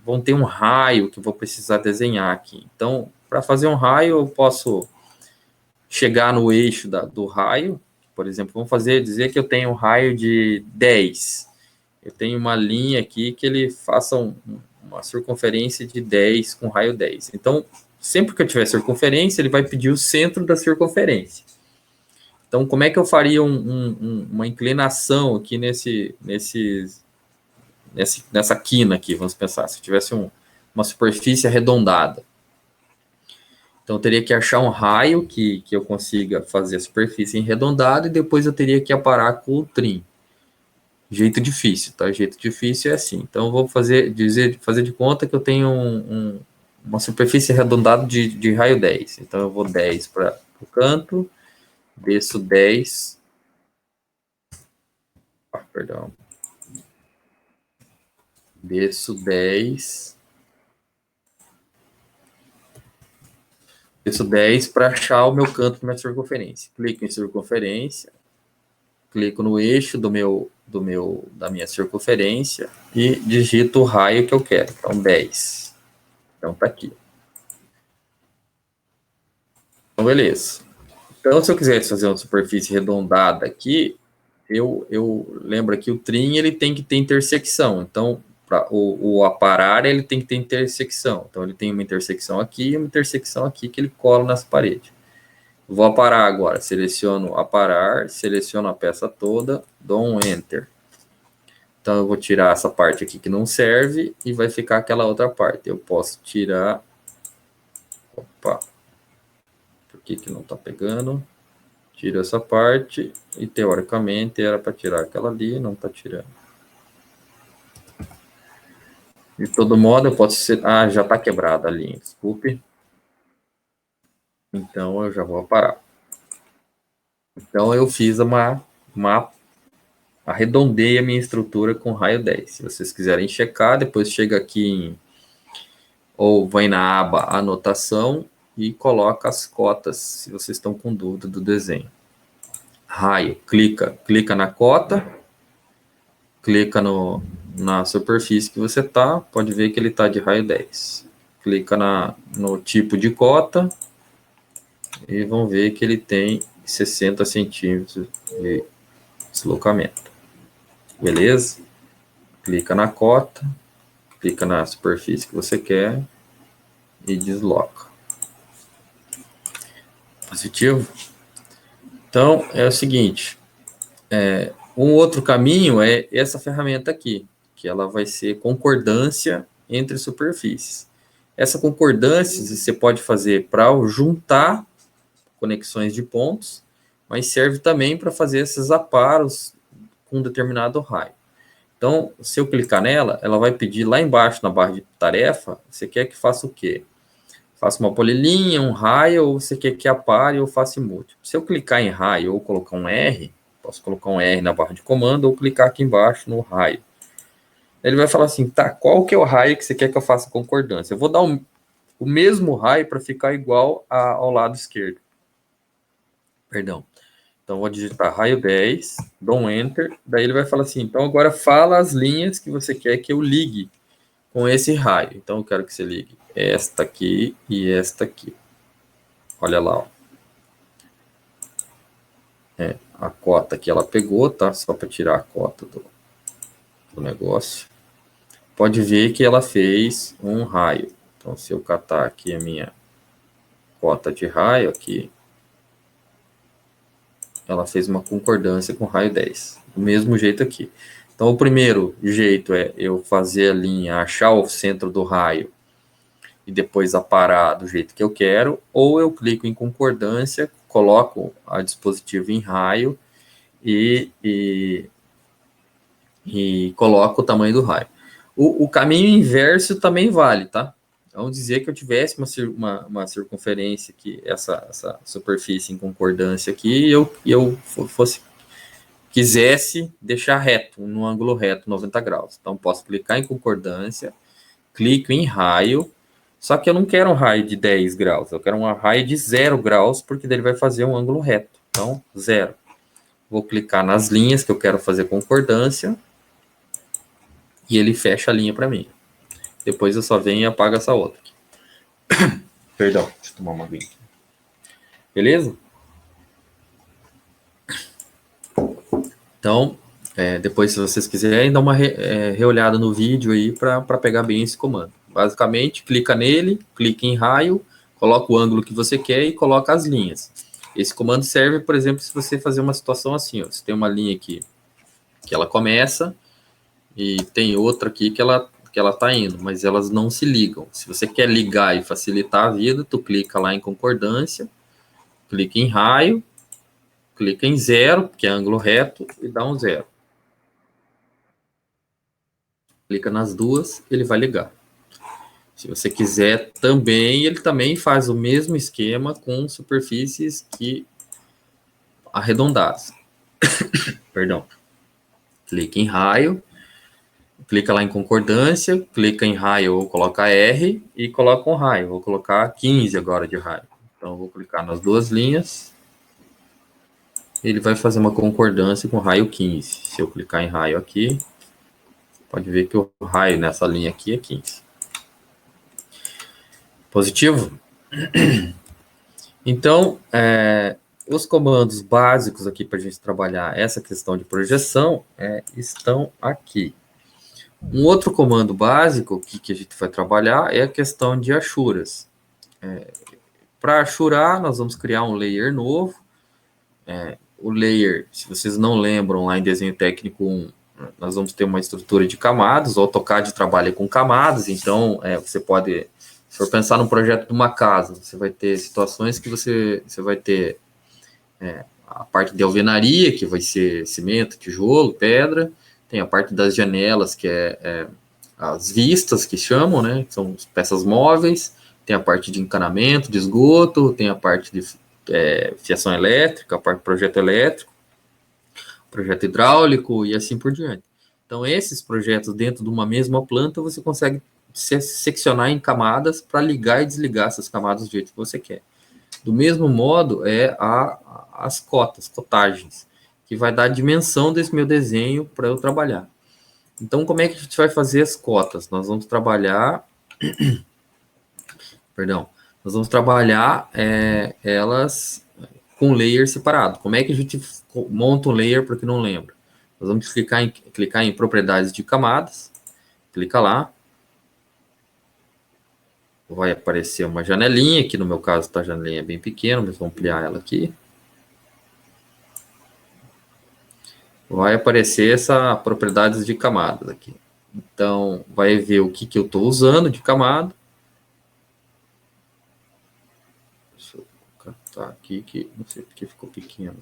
A: vão ter um raio que eu vou precisar desenhar aqui. Então, para fazer um raio, eu posso chegar no eixo do raio. Por exemplo, vamos dizer que eu tenho um raio de 10. Eu tenho uma linha aqui que ele faça uma circunferência de 10 com raio 10. Então, sempre que eu tiver circunferência, ele vai pedir o centro da circunferência. Então, como é que eu faria uma inclinação aqui nessa quina aqui, vamos pensar, se eu tivesse uma superfície arredondada. Então, eu teria que achar um raio que eu consiga fazer a superfície arredondada e depois eu teria que aparar com o trim. Jeito difícil, tá? Jeito difícil é assim. Então, eu vou fazer de conta que eu tenho uma superfície arredondada de raio 10. Então, eu vou 10 para o canto, desço 10. Perdão. Desço 10. Desço 10 para achar o meu canto da minha circunferência. Clico em circunferência. Clico no eixo da minha circunferência e digito o raio que eu quero. Então, 10. Então, tá aqui. Então, beleza. Então, se eu quisesse fazer uma superfície arredondada aqui, eu lembro que o trim ele tem que ter intersecção. Então, o aparar ele tem que ter intersecção. Então, ele tem uma intersecção aqui e uma intersecção aqui que ele cola nessa parede. Vou aparar agora. Seleciono aparar, seleciono a peça toda, dou um Enter. Então, eu vou tirar essa parte aqui que não serve e vai ficar aquela outra parte. Eu posso tirar... Opa! Por que não está pegando? Tiro essa parte e, teoricamente, era para tirar aquela ali, não está tirando. De todo modo, eu posso ser... Ah, já está quebrada a linha, desculpe. Então, eu já vou parar. Então, eu fiz arredondei a minha estrutura com raio 10. Se vocês quiserem checar, depois chega aqui ou vai na aba anotação e coloca as cotas, se vocês estão com dúvida do desenho. Raio, clica na cota, clica na superfície que você está, pode ver que ele está de raio 10. Clica no tipo de cota e vão ver que ele tem 60 centímetros de deslocamento. Beleza? Clica na cota, clica na superfície que você quer e desloca. Positivo? Então, é o seguinte, um outro caminho é essa ferramenta aqui, que ela vai ser concordância entre superfícies. Essa concordância você pode fazer para juntar conexões de pontos, mas serve também para fazer esses aparos com um determinado raio. Então, se eu clicar nela, ela vai pedir lá embaixo na barra de tarefa, você quer que faça o quê? Faça uma polilinha, um raio, ou você quer que apare ou faça múltiplo. Se eu clicar em raio ou colocar um R, posso colocar um R na barra de comando ou clicar aqui embaixo no raio. Ele vai falar assim, tá, qual que é o raio que você quer que eu faça concordância? Eu vou dar o mesmo raio para ficar igual ao lado esquerdo. Perdão. Então, vou digitar raio 10, dou um Enter, daí ele vai falar assim, então agora fala as linhas que você quer que eu ligue com esse raio. Então, eu quero que você ligue esta aqui e esta aqui. Olha lá, ó. A cota que ela pegou, tá? Só para tirar a cota do negócio. pode ver que ela fez um raio. Então, se eu catar aqui a minha cota de raio aqui, ela fez uma concordância com o raio 10. Do mesmo jeito aqui. Então, o primeiro jeito é eu fazer a linha, achar o centro do raio e depois aparar do jeito que eu quero, ou eu clico em concordância, coloco a dispositivo em raio e coloco o tamanho do raio. O caminho inverso também vale, tá? Vamos dizer que eu tivesse uma circunferência aqui, essa superfície em concordância aqui, e eu quisesse deixar reto, no ângulo reto, 90 graus. Então, posso clicar em concordância, clico em raio, só que eu não quero um raio de 10 graus, eu quero um raio de 0 graus, porque daí ele vai fazer um ângulo reto. Então, 0. Vou clicar nas linhas que eu quero fazer concordância, e ele fecha a linha para mim. Depois eu só venho e apago essa outra aqui. Perdão, deixa eu tomar uma aguinha. Beleza? Então, depois, se vocês quiserem, dá uma reolhada no vídeo aí para pegar bem esse comando. Basicamente, clica nele, clica em raio, coloca o ângulo que você quer e coloca as linhas. Esse comando serve, por exemplo, se você fazer uma situação assim, ó, você tem uma linha aqui que ela começa e tem outra aqui que ela tá indo, mas elas não se ligam. Se você quer ligar e facilitar a vida, tu clica lá em concordância, clica em raio, clica em 0, que é ângulo reto, e dá um 0. Clica nas duas, ele vai ligar. Se você quiser também, ele também faz o mesmo esquema com superfícies que arredondadas. Perdão. Clica em raio, clica lá em concordância, clica em raio ou coloca R e coloca um raio. Vou colocar 15 agora de raio. Então, vou clicar nas duas linhas. Ele vai fazer uma concordância com raio 15. Se eu clicar em raio aqui, pode ver que o raio nessa linha aqui é 15. Positivo? Então, os comandos básicos aqui para a gente trabalhar essa questão de projeção estão aqui. Um outro comando básico que a gente vai trabalhar é a questão de achuras. Para achurar, nós vamos criar um layer novo. O layer, se vocês não lembram, lá em Desenho Técnico 1, nós vamos ter uma estrutura de camadas. O AutoCAD trabalha com camadas, então você pode, se for pensar num projeto de uma casa, você vai ter situações que você vai ter a parte de alvenaria, que vai ser cimento, tijolo, pedra. Tem a parte das janelas, que as vistas, que chamam, né? Que são peças móveis. Tem a parte de encanamento, de esgoto. Tem a parte de fiação elétrica, a parte de projeto elétrico, projeto hidráulico e assim por diante. Então, esses projetos dentro de uma mesma planta, você consegue seccionar em camadas para ligar e desligar essas camadas do jeito que você quer. Do mesmo modo, as cotagens, que vai dar a dimensão desse meu desenho para eu trabalhar. Então, como é que a gente vai fazer as cotas? Nós vamos trabalhar... Perdão. Nós vamos trabalhar elas com layer separado. Como é que a gente monta um layer, para quem não lembra? Nós vamos clicar em propriedades de camadas. Clica lá. Vai aparecer uma janelinha, que no meu caso a janelinha é bem pequena, mas vou ampliar ela aqui. Vai aparecer essa propriedades de camadas aqui. Então, vai ver o que eu estou usando de camada. Deixa eu catar aqui, que não sei porque ficou pequeno.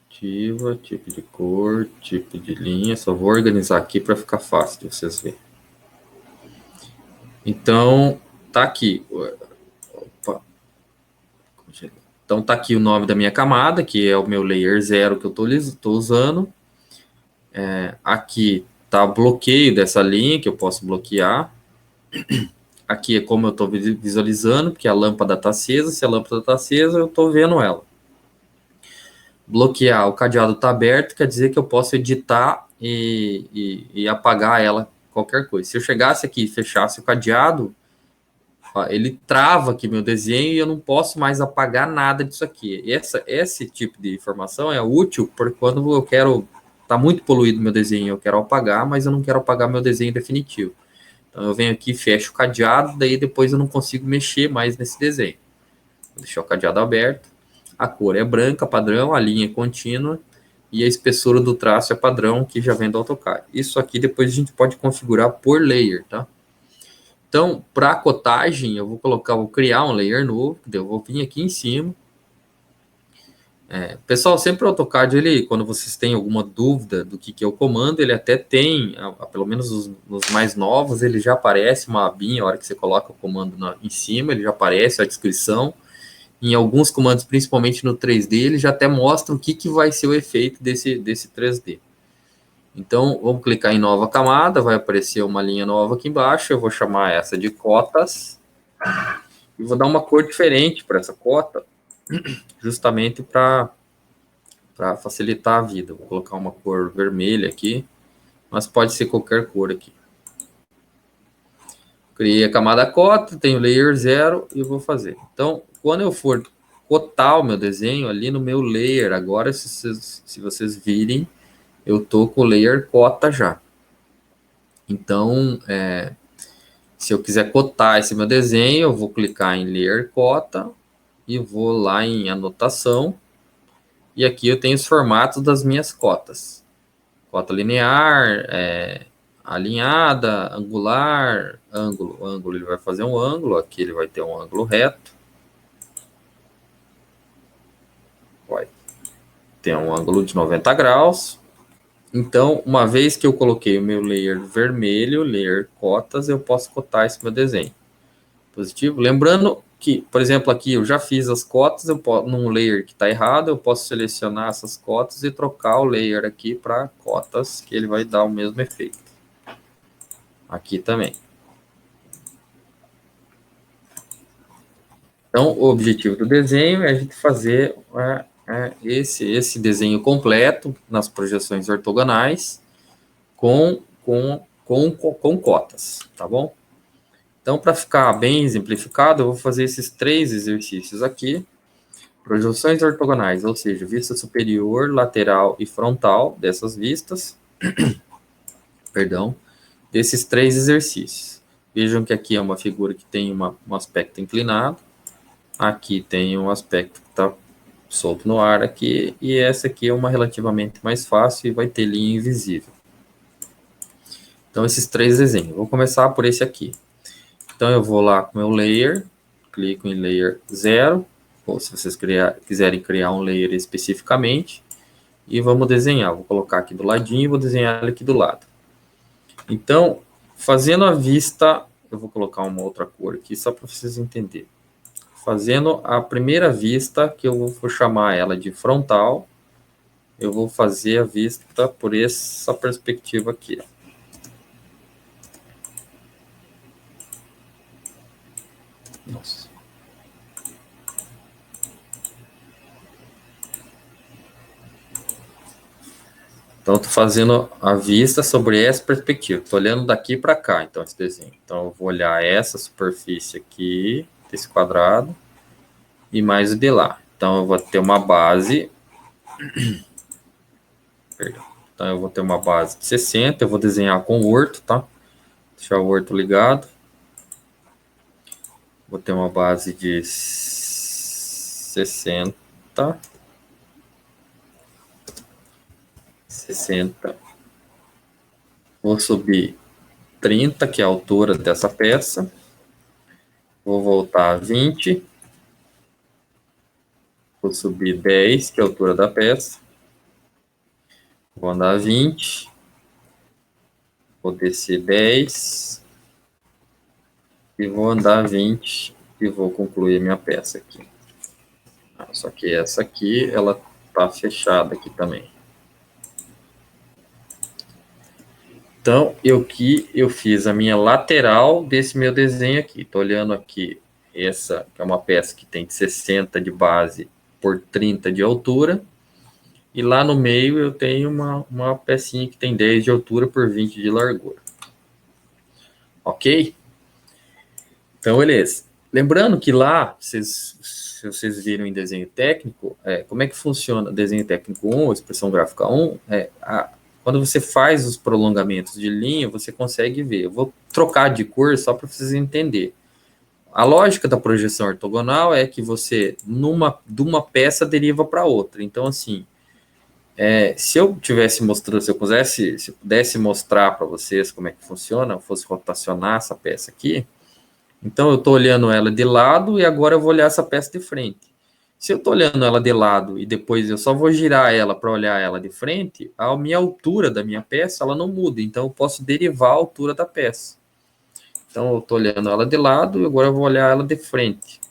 A: Ativa, tipo de cor, tipo de linha. Só vou organizar aqui para ficar fácil de vocês verem. Então, tá aqui. Opa. Então, tá aqui o nome da minha camada, que é o meu layer 0 que eu estou usando. Aqui tá o bloqueio dessa linha, que eu posso bloquear. Aqui é como eu estou visualizando, porque a lâmpada está acesa. Se a lâmpada está acesa, eu estou vendo ela. Bloquear, o cadeado está aberto, quer dizer que eu posso editar e apagar ela, qualquer coisa. Se eu chegasse aqui e fechasse o cadeado, Ó, ele trava aqui meu desenho e eu não posso mais apagar nada disso aqui. Esse tipo de informação é útil por quando eu quero... Tá muito poluído meu desenho, eu quero apagar, mas eu não quero apagar meu desenho definitivo. Então eu venho aqui, fecho o cadeado, daí depois eu não consigo mexer mais nesse desenho. Vou deixar o cadeado aberto. A cor é branca, padrão, a linha é contínua e a espessura do traço é padrão, que já vem do AutoCAD. Isso aqui depois a gente pode configurar por layer, tá? Então, para cotagem, eu vou criar um layer novo, eu vou vir aqui em cima. Pessoal, sempre o AutoCAD, ele, quando vocês têm alguma dúvida do que é o comando, ele até tem, pelo menos nos mais novos, ele já aparece uma abinha, a hora que você coloca o comando em cima, ele já aparece a descrição. Em alguns comandos, principalmente no 3D, ele já até mostra o que vai ser o efeito desse 3D. Então, vamos clicar em nova camada, vai aparecer uma linha nova aqui embaixo, eu vou chamar essa de cotas, e vou dar uma cor diferente para essa cota, justamente para facilitar a vida. Vou colocar uma cor vermelha aqui, mas pode ser qualquer cor aqui. Criei a camada cota, tenho layer 0 e vou fazer. Então, quando eu for cotar o meu desenho ali no meu layer, agora se vocês virem, eu tô com o layer cota já. Então, se eu quiser cotar esse meu desenho, eu vou clicar em layer cota e vou lá em anotação. E aqui eu tenho os formatos das minhas cotas. Cota linear, alinhada, angular, ângulo. Ângulo, ele vai fazer um ângulo. Aqui ele vai ter um ângulo reto. Vai ter um ângulo de 90 graus. Então, uma vez que eu coloquei o meu layer vermelho, layer cotas, eu posso cotar esse meu desenho. Positivo. Lembrando que, por exemplo, aqui eu já fiz as cotas, eu posso, num layer que está errado, eu posso selecionar essas cotas e trocar o layer aqui para cotas, que ele vai dar o mesmo efeito. Aqui também. Então, o objetivo do desenho é a gente fazer esse desenho completo nas projeções ortogonais com cotas, tá bom? Então, para ficar bem exemplificado, eu vou fazer esses 3 exercícios aqui. Projeções ortogonais, ou seja, vista superior, lateral e frontal dessas vistas. Perdão, desses 3 exercícios. Vejam que aqui é uma figura que tem um aspecto inclinado. Aqui tem um aspecto que está solto no ar aqui. E essa aqui é uma relativamente mais fácil e vai ter linha invisível. Então, esses 3 desenhos. Vou começar por esse aqui. Então, eu vou lá com o meu layer, clico em layer 0, ou se vocês quiserem criar um layer especificamente, e vamos desenhar. Vou colocar aqui do ladinho e vou desenhar ele aqui do lado. Então, fazendo a vista, eu vou colocar uma outra cor aqui, só para vocês entenderem. Fazendo a primeira vista, que eu vou chamar ela de frontal, eu vou fazer a vista por essa perspectiva aqui, ó. Nossa. Então, estou fazendo a vista sobre essa perspectiva. Estou olhando daqui para cá, então, esse desenho. Então, eu vou olhar essa superfície aqui, desse quadrado, e mais o de lá. Então, eu vou ter uma base... Perdão. Então, eu vou ter uma base de 60. Eu vou desenhar com o orto, tá? Deixar o orto ligado. Vou ter uma base de 60. 60. Vou subir 30, que é a altura dessa peça. Vou voltar a 20. Vou subir 10, que é a altura da peça. Vou andar 20. Vou descer 10. E vou andar 20. E vou concluir minha peça aqui. Só que essa aqui, ela tá fechada aqui também. Então, eu fiz a minha lateral desse meu desenho aqui. Estou olhando aqui, essa que é uma peça que tem de 60 de base por 30 de altura. E lá no meio eu tenho uma pecinha que tem 10 de altura por 20 de largura. Ok? Então, beleza. Lembrando que lá, se vocês viram em desenho técnico, como é que funciona desenho técnico 1, expressão gráfica 1, quando você faz os prolongamentos de linha, você consegue ver. Eu vou trocar de cor só para vocês entenderem. A lógica da projeção ortogonal é que você, de uma peça, deriva para outra. Então, assim, se eu tivesse mostrando, se eu pudesse mostrar para vocês como é que funciona, eu fosse rotacionar essa peça aqui, então eu estou olhando ela de lado e agora eu vou olhar essa peça de frente. Se eu estou olhando ela de lado e depois eu só vou girar ela para olhar ela de frente, a minha altura da minha peça ela não muda, então eu posso derivar a altura da peça. Então eu estou olhando ela de lado e agora eu vou olhar ela de frente.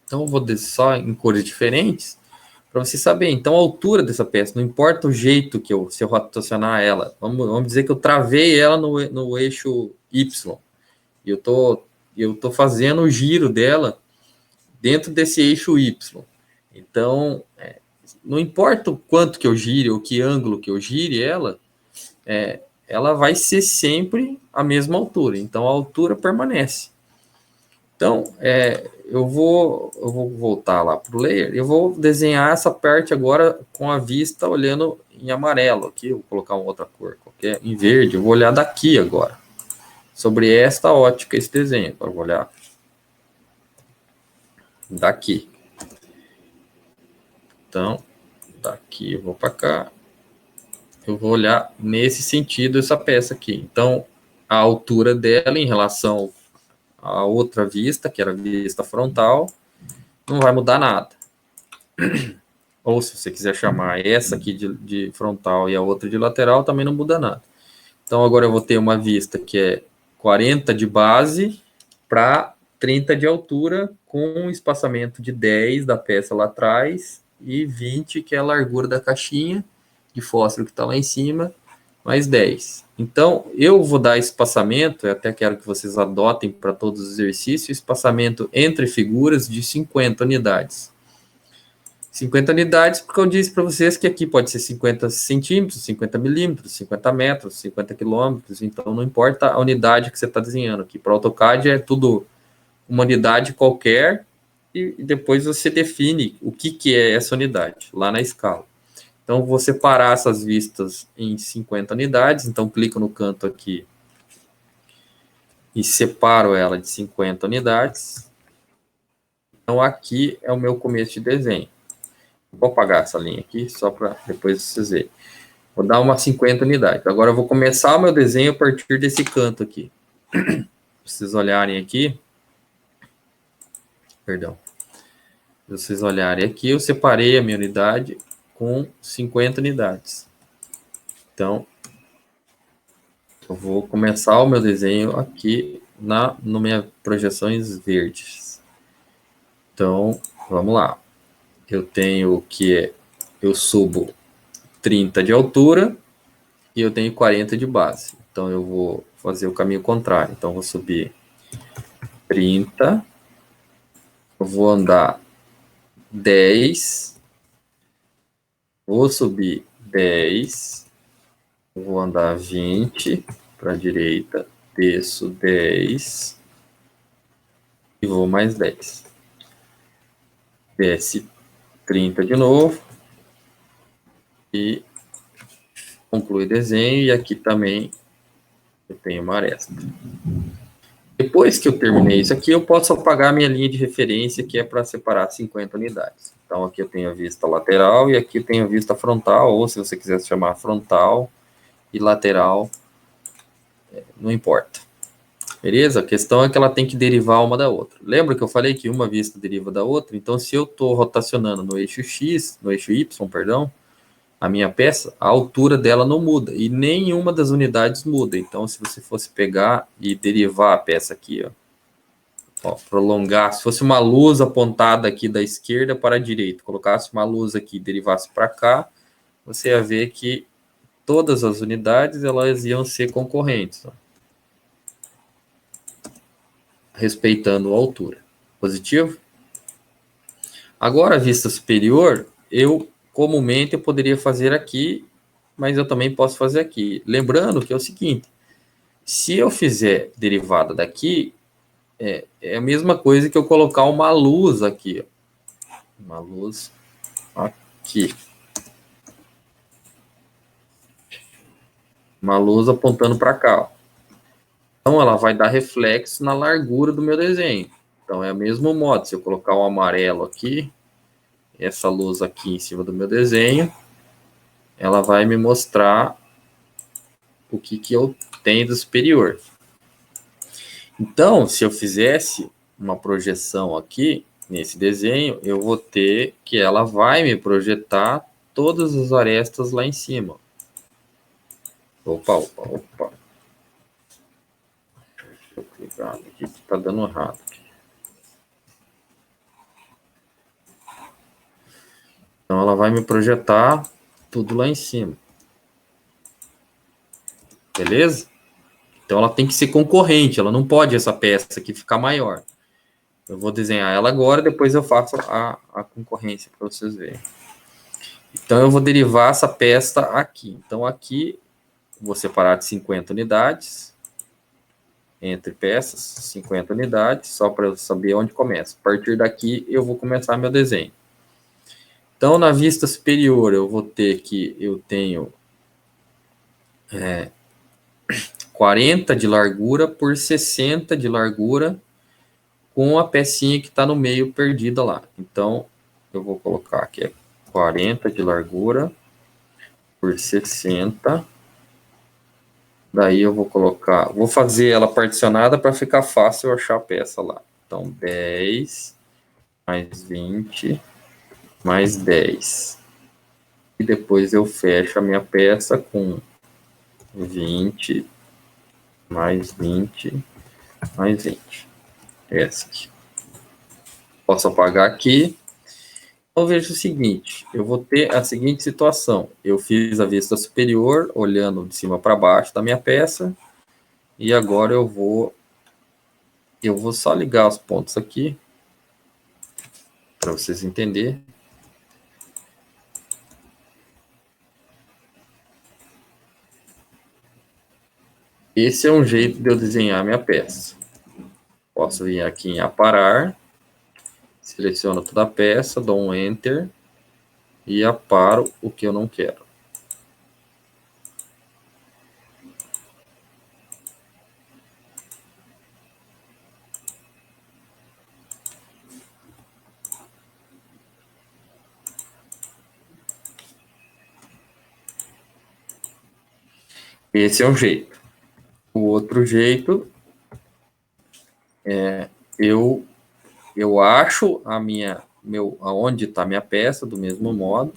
A: Então eu vou só em cores diferentes para você saber. Então a altura dessa peça, não importa o jeito que se eu rotacionar ela, vamos dizer que eu travei ela no eixo Y. E eu tô fazendo o giro dela dentro desse eixo Y. Então, não importa o quanto que eu gire, ou que ângulo que eu gire ela vai ser sempre a mesma altura. Então, a altura permanece. Então, eu vou voltar lá para o layer, eu vou desenhar essa parte agora com a vista olhando em amarelo aqui, eu vou colocar uma outra cor qualquer, em verde, eu vou olhar daqui agora. Sobre esta ótica, esse desenho. Agora vou olhar daqui. Então, daqui eu vou para cá. Eu vou olhar nesse sentido essa peça aqui. Então, a altura dela em relação à outra vista, que era a vista frontal, não vai mudar nada. Ou se você quiser chamar essa aqui de frontal e a outra de lateral, também não muda nada. Então, agora eu vou ter uma vista que é 40 de base para 30 de altura, com um espaçamento de 10 da peça lá atrás e 20, que é a largura da caixinha de fósforo que está lá em cima, mais 10. Então, eu vou dar espaçamento, eu até quero que vocês adotem para todos os exercícios, espaçamento entre figuras de 50 unidades. 50 unidades, porque eu disse para vocês que aqui pode ser 50 centímetros, 50 milímetros, 50 metros, 50 quilômetros, então não importa a unidade que você está desenhando aqui. Para o AutoCAD é tudo uma unidade qualquer e depois você define o que é essa unidade lá na escala. Então, vou separar essas vistas em 50 unidades, então clico no canto aqui e separo ela de 50 unidades. Então, aqui é o meu começo de desenho. Vou apagar essa linha aqui, só para depois vocês verem. Vou dar umas 50 unidades. Agora, eu vou começar o meu desenho a partir desse canto aqui. Para vocês olharem aqui. Perdão. Se vocês olharem aqui, eu separei a minha unidade com 50 unidades. Então, eu vou começar o meu desenho aqui nas minhas projeções verdes. Então, vamos lá. Eu tenho eu subo 30 de altura e eu tenho 40 de base. Então, eu vou fazer o caminho contrário. Então, eu vou subir 30, eu vou andar 10, vou subir 10, vou andar 20 para a direita, desço 10 e vou mais 10. Desce 30 de novo e conclui o desenho, e aqui também eu tenho uma aresta. Depois que eu terminei isso aqui, eu posso apagar minha linha de referência, que é para separar 50 unidades. Então, aqui eu tenho a vista lateral e aqui eu tenho a vista frontal, ou se você quiser chamar frontal e lateral, não importa. Beleza? A questão é que ela tem que derivar uma da outra. Lembra que eu falei que uma vista deriva da outra? Então, se eu estou rotacionando no eixo X, no eixo Y, perdão, a minha peça, a altura dela não muda, e nenhuma das unidades muda. Então, se você fosse pegar e derivar a peça aqui, ó, prolongar, se fosse uma luz apontada aqui da esquerda para a direita, colocasse uma luz aqui e derivasse para cá, você ia ver que todas as unidades elas iam ser concorrentes, ó, respeitando a altura. Positivo? Agora, a vista superior, comumente eu poderia fazer aqui, mas eu também posso fazer aqui. Lembrando que é o seguinte, se eu fizer derivada daqui, é a mesma coisa que eu colocar uma luz aqui, ó. Uma luz aqui. Uma luz apontando para cá, ó. Então, ela vai dar reflexo na largura do meu desenho. Então, é o mesmo modo. Se eu colocar um amarelo aqui, essa luz aqui em cima do meu desenho, ela vai me mostrar o que eu tenho do superior. Então, se eu fizesse uma projeção aqui, nesse desenho, eu vou ter que ela vai me projetar todas as arestas lá em cima. Opa. Deixa eu clicar aqui que está dando errado. Então, ela vai me projetar tudo lá em cima. Beleza? Então, ela tem que ser concorrente. Ela não pode essa peça aqui ficar maior. Eu vou desenhar ela agora, depois eu faço a concorrência para vocês verem. Então, eu vou derivar essa peça aqui. Então, aqui, vou separar de 50 unidades. Entre peças, 50 unidades, só para eu saber onde começa. A partir daqui, eu vou começar meu desenho. Então, na vista superior, eu vou ter que, eu tenho 40 de largura por 60 de largura, com a pecinha que está no meio perdida lá. Então, eu vou colocar aqui 40 de largura por 60. Daí eu vou colocar, vou fazer ela particionada para ficar fácil eu achar a peça lá. Então, 10 mais 20 mais 10. E depois eu fecho a minha peça com 20 mais 20 mais 20. Essa aqui. Posso apagar aqui. Então, veja o seguinte, eu vou ter a seguinte situação. Eu fiz a vista superior, olhando de cima para baixo da minha peça, e agora eu vou só ligar os pontos aqui, para vocês entenderem. Esse é um jeito de eu desenhar minha peça. Posso vir aqui em aparar, seleciono toda a peça, dou um Enter, e aparo o que eu não quero. Esse é um jeito. O outro jeito é eu acho aonde está a minha peça do mesmo modo.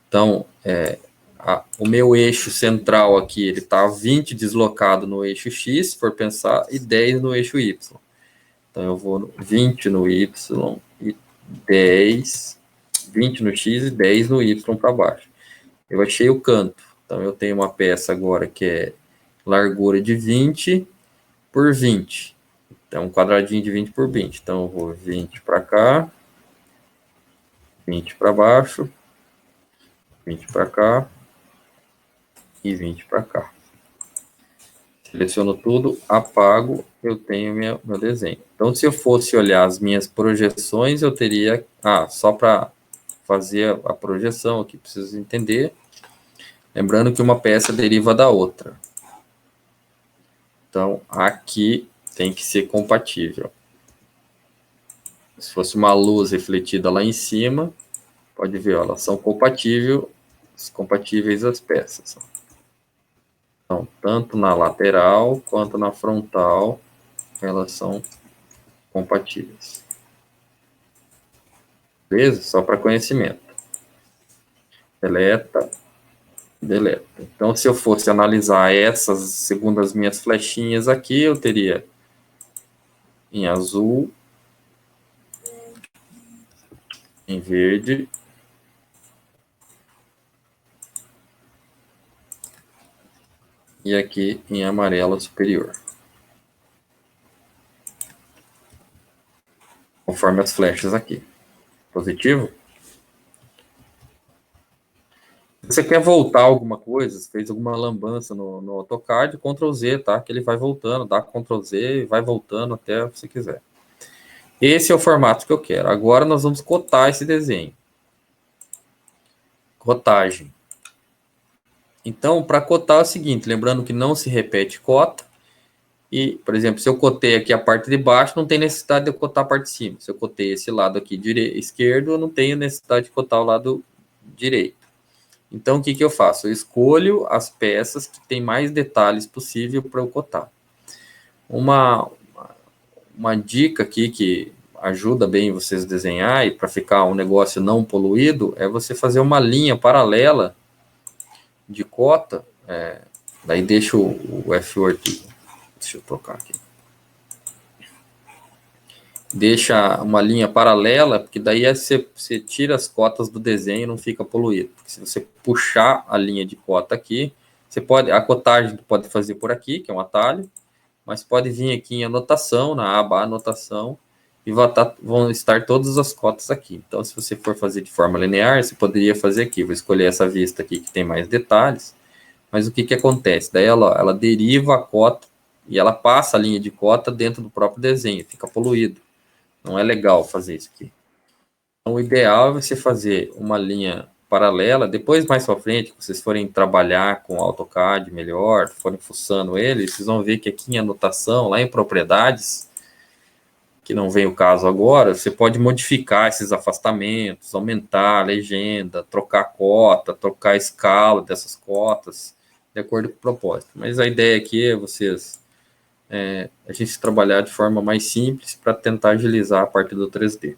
A: Então, o meu eixo central aqui, ele está 20 deslocado no eixo X, se for pensar, e 10 no eixo Y. Então, eu vou 20 no Y e 10, 20 no X e 10 no Y para baixo. Eu achei o canto. Então, eu tenho uma peça agora que é largura de 20 por 20. Então, um quadradinho de 20 por 20. Então, eu vou 20 para cá, 20 para baixo, 20 para cá e 20 para cá. Seleciono tudo, apago, eu tenho meu desenho. Então, se eu fosse olhar as minhas projeções, eu teria... só para fazer a projeção aqui, preciso entender. Lembrando que uma peça deriva da outra. Então, aqui tem que ser compatível. Se fosse uma luz refletida lá em cima, pode ver, ó, elas são compatíveis as peças. Então, tanto na lateral quanto na frontal, elas são compatíveis. Beleza? Só para conhecimento. Deleta. Então, se eu fosse analisar essas, segundo as minhas flechinhas aqui, eu teria em azul, em verde, e aqui em amarelo superior. Conforme as flechas aqui. Positivo? Se você quer voltar alguma coisa, se fez alguma lambança no AutoCAD, Ctrl Z, tá? Que ele vai voltando, dá Ctrl Z e vai voltando até o que você quiser. Esse é o formato que eu quero. Agora nós vamos cotar esse desenho. Cotagem. Então, para cotar é o seguinte, lembrando que não se repete cota. E, por exemplo, se eu cotei aqui a parte de baixo, não tem necessidade de eu cotar a parte de cima. Se eu cotei esse lado aqui esquerdo, eu não tenho necessidade de cotar o lado direito. Então, o que, que eu faço? Eu escolho as peças que têm mais detalhes possível para eu cotar. Uma dica aqui que ajuda bem vocês a desenhar e para ficar um negócio não poluído é você fazer uma linha paralela de cota. Daí deixa o F8. Deixa eu trocar aqui. Deixa uma linha paralela, porque daí você tira as cotas do desenho e não fica poluído. Porque se você puxar a linha de cota aqui, você pode, a cotagem pode fazer por aqui, que é um atalho, mas pode vir aqui em anotação, na aba anotação, e vão estar todas as cotas aqui. Então, se você for fazer de forma linear, você poderia fazer aqui, vou escolher essa vista aqui que tem mais detalhes, mas o que, que acontece? Daí ela deriva a cota e ela passa a linha de cota dentro do próprio desenho, fica poluído. Não é legal fazer isso aqui. Então, o ideal é você fazer uma linha paralela. Depois, mais para frente, que vocês forem trabalhar com o AutoCAD melhor, forem fuçando ele, vocês vão ver que aqui em anotação, lá em propriedades, que não vem o caso agora, você pode modificar esses afastamentos, aumentar a legenda, trocar cota, trocar a escala dessas cotas, de acordo com o propósito. Mas a ideia aqui é a gente trabalhar de forma mais simples para tentar agilizar a parte do 3D.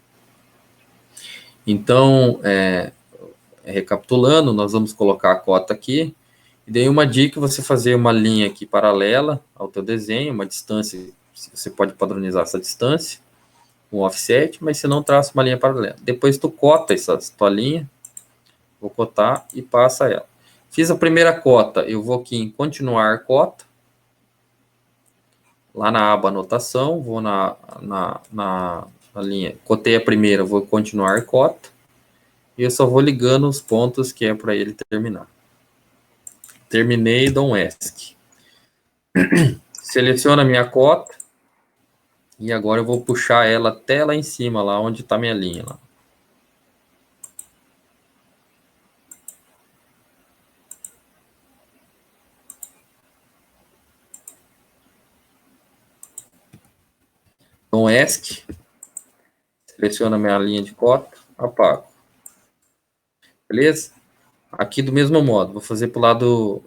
A: Então, recapitulando, nós vamos colocar a cota aqui, e daí uma dica é você fazer uma linha aqui paralela ao teu desenho, uma distância, você pode padronizar essa distância, um offset, mas se não, traça uma linha paralela. Depois tu cota essa tua linha, vou cotar e passa ela. Fiz a primeira cota, eu vou aqui em continuar cota, lá na aba anotação, vou na linha, cotei a primeira, vou continuar cota, e eu só vou ligando os pontos que é para ele terminar. Terminei, dou um ESC. Seleciono a minha cota, e agora eu vou puxar ela até lá em cima, lá onde está minha linha. Lá. Dou um ESC, seleciono a minha linha de cota, apago. Beleza? Aqui do mesmo modo, vou fazer para o lado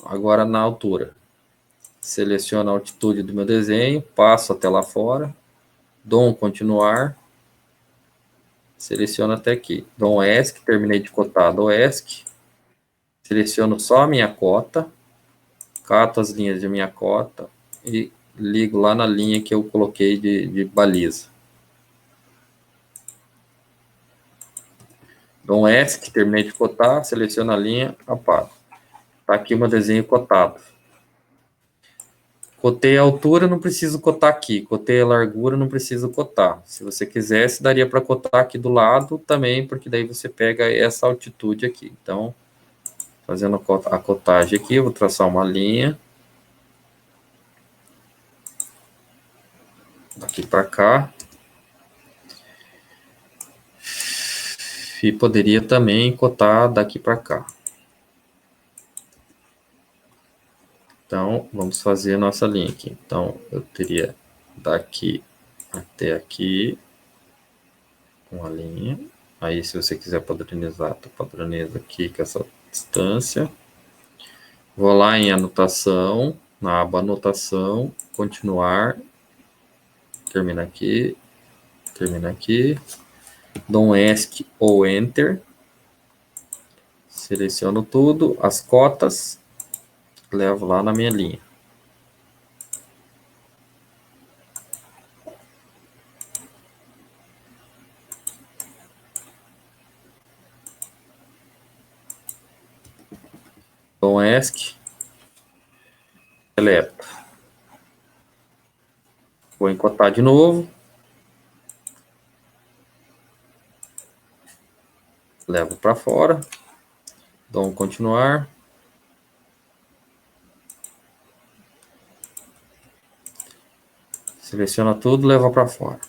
A: agora na altura. Seleciono a altitude do meu desenho, passo até lá fora, dou um continuar, seleciono até aqui. Dou um ESC, terminei de cotar, dou ESC, seleciono só a minha cota, cato as linhas de minha cota e ligo lá na linha que eu coloquei de baliza. Dou um ESC, terminei de cotar, seleciono a linha, apago. Está aqui o meu desenho cotado. Cotei a altura, não preciso cotar aqui. Cotei a largura, não preciso cotar. Se você quisesse, daria para cotar aqui do lado também, porque daí você pega essa altitude aqui. Então, fazendo a cotagem aqui, eu vou traçar uma linha. Daqui para cá. E poderia também cotar daqui para cá. Então, vamos fazer a nossa linha aqui. Então, eu teria daqui até aqui uma linha. Aí, se você quiser padronizar, tu padroniza aqui com essa distância. Vou lá em anotação, na aba anotação, continuar, termina aqui, dou um ESC ou Enter, seleciono tudo, as cotas, levo lá na minha linha. Dou um ESC, deleto. Vou encotar de novo. Levo para fora. Dou um continuar. Seleciona tudo, leva para fora.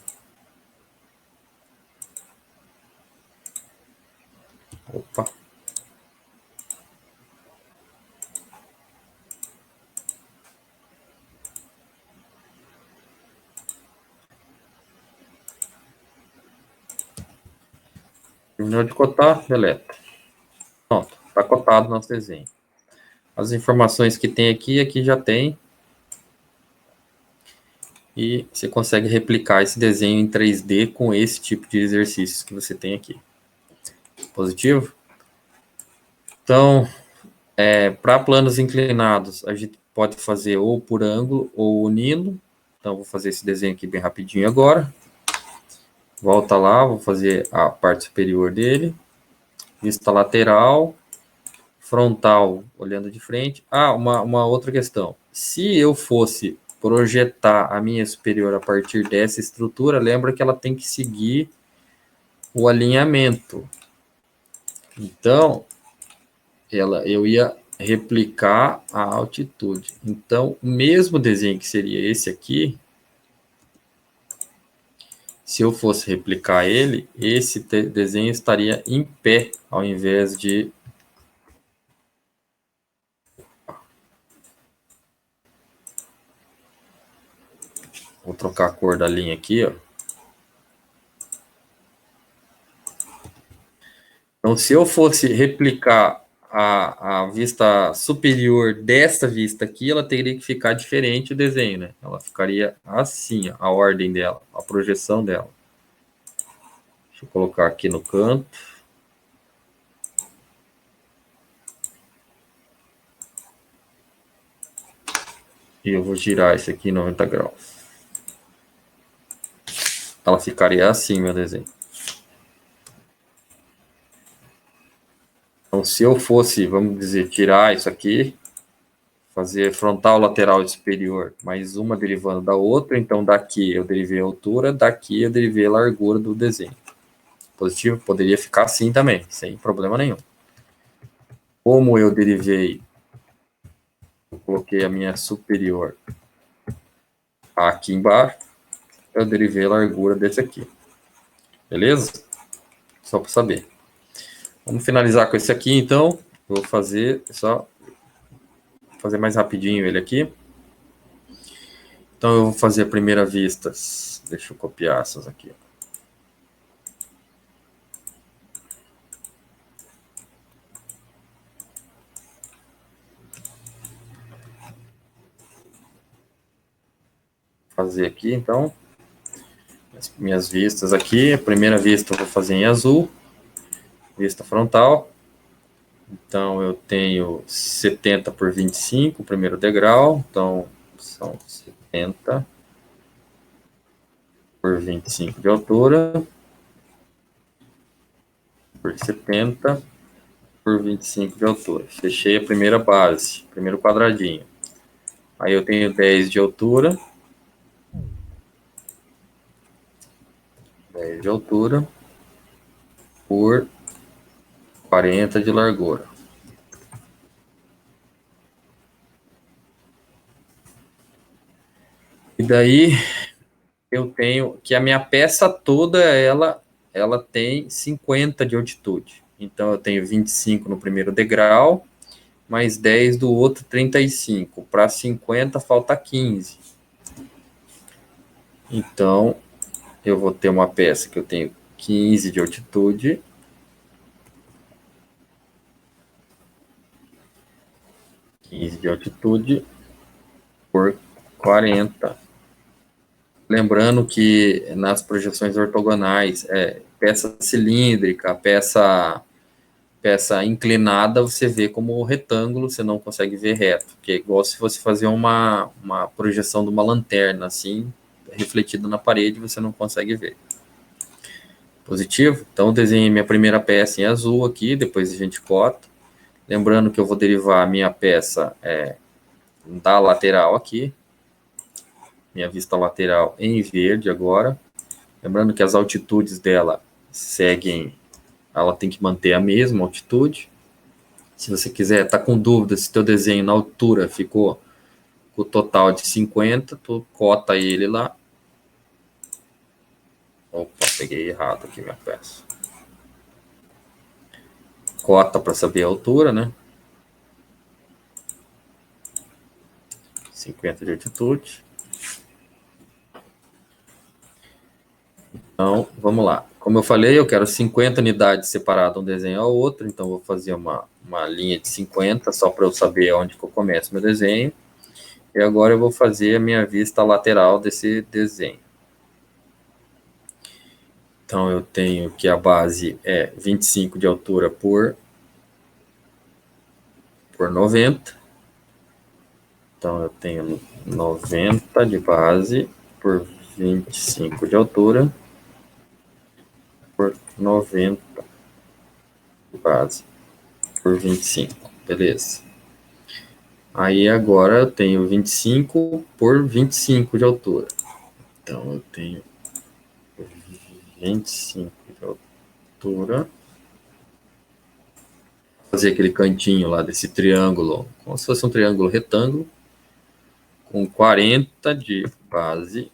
A: Opa. Terminou de cotar, deleta. Pronto, está cotado nosso desenho. As informações que tem aqui já tem. E você consegue replicar esse desenho em 3D com esse tipo de exercícios que você tem aqui. Positivo? Então, para planos inclinados, a gente pode fazer ou por ângulo ou unindo. Então, vou fazer esse desenho aqui bem rapidinho agora. Volta lá, vou fazer a parte superior dele. Vista lateral, frontal, olhando de frente. Uma outra questão. Se eu fosse projetar a minha superior a partir dessa estrutura, lembra que ela tem que seguir o alinhamento. Então, eu ia replicar a altitude. Então, o mesmo desenho que seria esse aqui, se eu fosse replicar ele, esse desenho estaria em pé, ao invés de... Vou trocar a cor da linha aqui, ó. Então, se eu fosse replicar a vista superior desta vista aqui, ela teria que ficar diferente o desenho, né? Ela ficaria assim, a ordem dela, a projeção dela. Deixa eu colocar aqui no canto. E eu vou girar esse aqui 90 graus. Ela ficaria assim, meu desenho. Então, se eu fosse, vamos dizer, tirar isso aqui, fazer frontal, lateral e superior, mais uma derivando da outra, então daqui eu derivei a altura, daqui eu derivei a largura do desenho. Positivo, poderia ficar assim também, sem problema nenhum. Como eu derivei, eu coloquei a minha superior aqui embaixo, eu derivei a largura desse aqui. Beleza? Só para saber. Vamos finalizar com esse aqui, então. Vou fazer mais rapidinho ele aqui. Então, eu vou fazer a primeira vista. Deixa eu copiar essas aqui. Fazer aqui, então. As minhas vistas aqui. A primeira vista eu vou fazer em azul. Vista frontal. Então, eu tenho 70 por 25, o primeiro degrau. Então, são 70 por 25 de altura. Por 70 por 25 de altura. Fechei a primeira base, primeiro quadradinho. Aí eu tenho 10 de altura. 10 de altura por 40 de largura. E daí eu tenho que a minha peça toda, ela tem 50 de altitude. Então eu tenho 25 no primeiro degrau, mais 10 do outro, 35. Para 50 falta 15. Então eu vou ter uma peça que eu tenho 15 de altitude. De altitude por 40. Lembrando que nas projeções ortogonais, peça cilíndrica, peça inclinada, você vê como retângulo, você não consegue ver reto, que é igual se fosse fazer uma projeção de uma lanterna, assim, refletida na parede, você não consegue ver. Positivo? Então, eu desenhei minha primeira peça em azul aqui, depois a gente cota. Lembrando que eu vou derivar a minha peça da lateral aqui, minha vista lateral em verde agora. Lembrando que as altitudes dela seguem, ela tem que manter a mesma altitude. Se você quiser, tá com dúvida se teu desenho na altura ficou com o total de 50, tu cota ele lá. Opa, peguei errado aqui minha peça. Cota para saber a altura, né? 50 de altitude. Então, vamos lá. Como eu falei, eu quero 50 unidades separadas um desenho ao outro, então vou fazer uma linha de 50, só para eu saber onde que eu começo meu desenho. E agora eu vou fazer a minha vista lateral desse desenho. Então, eu tenho que a base é 25 de altura por 90. Então, eu tenho 90 de base por 25 de altura por 90 de base por 25. Beleza. Aí, agora, eu tenho 25 por 25 de altura. Então, eu tenho 25 de altura. Fazer aquele cantinho lá desse triângulo, como se fosse um triângulo retângulo, com 40 de base.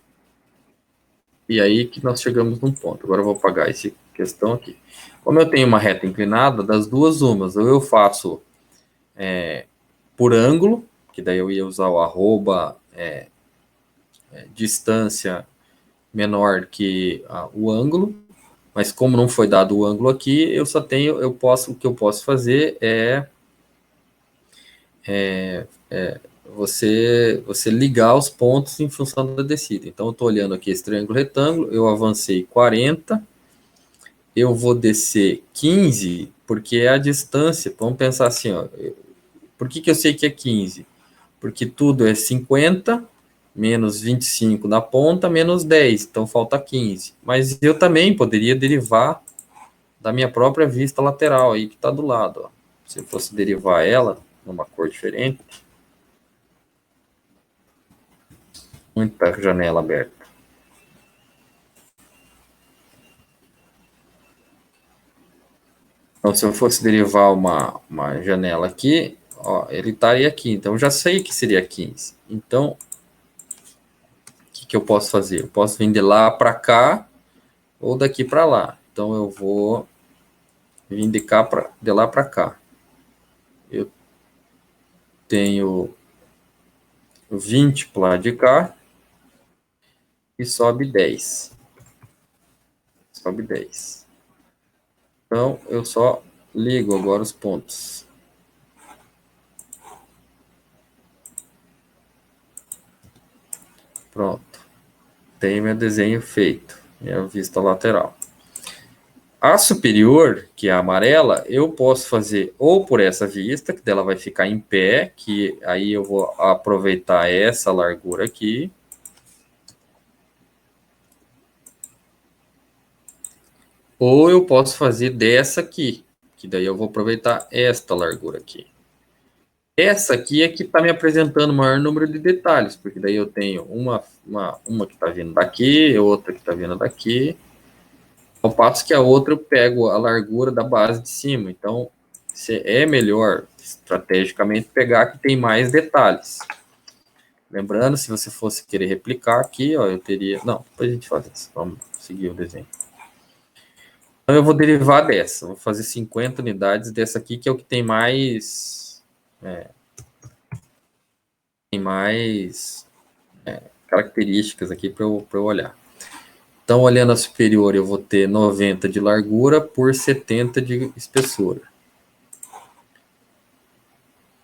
A: E aí que nós chegamos num ponto. Agora eu vou apagar essa questão aqui. Como eu tenho uma reta inclinada, das duas umas, ou eu faço por ângulo, que daí eu ia usar o arroba distância menor que o ângulo, mas como não foi dado o ângulo aqui, eu só tenho, o que eu posso fazer você ligar os pontos em função da descida. Então, eu estou olhando aqui esse triângulo retângulo, eu avancei 40, eu vou descer 15, porque é a distância. Vamos pensar assim, ó, por que eu sei que é 15? Porque tudo é 50, menos 25 na ponta, menos 10, então falta 15. Mas eu também poderia derivar da minha própria vista lateral, aí que está do lado. Ó. Se eu fosse derivar ela numa cor diferente, muita janela aberta. Então, se eu fosse derivar uma janela aqui, ó, ele estaria aqui. Então, eu já sei que seria 15. Então, o que eu posso fazer? Eu posso vir de lá para cá ou daqui para lá. Então, eu vou vir de lá para cá. Eu tenho 20 para lá de cá e sobe 10. Sobe 10. Então, eu só ligo agora os pontos. Pronto. Tenho meu desenho feito. Minha vista lateral. A superior, que é a amarela, eu posso fazer ou por essa vista, que dela vai ficar em pé, que aí eu vou aproveitar essa largura aqui. Ou eu posso fazer dessa aqui, que daí eu vou aproveitar esta largura aqui. Essa aqui é que está me apresentando o maior número de detalhes, porque daí eu tenho uma que está vindo daqui, outra que está vindo daqui. Ao passo que a outra eu pego a largura da base de cima. Então, é melhor, estrategicamente, pegar que tem mais detalhes. Lembrando, se você fosse querer replicar aqui, ó, eu teria... Não, depois a gente faz isso. Vamos seguir o desenho. Então, eu vou derivar dessa. Vou fazer 50 unidades dessa aqui, que é o que tem mais... características aqui para eu olhar. Então, olhando a superior, eu vou ter 90 de largura por 70 de espessura.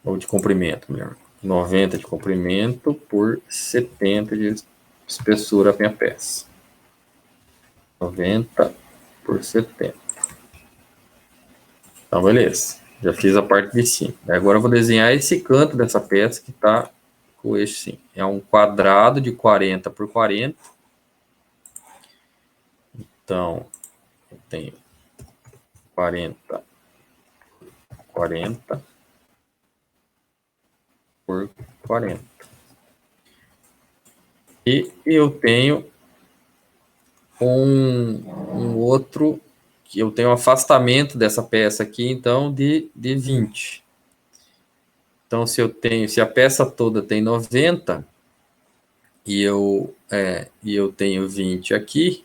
A: Ou de comprimento, melhor. 90 de comprimento por 70 de espessura a minha peça. 90 por 70. Então, beleza. Já fiz a parte de cima. Agora eu vou desenhar esse canto dessa peça que está com o eixo sim. É um quadrado de 40 por 40. Então, eu tenho 40 por 40. E eu tenho um outro, que eu tenho um afastamento dessa peça aqui, então, de 20. Então, se a peça toda tem 90 e eu tenho 20 aqui,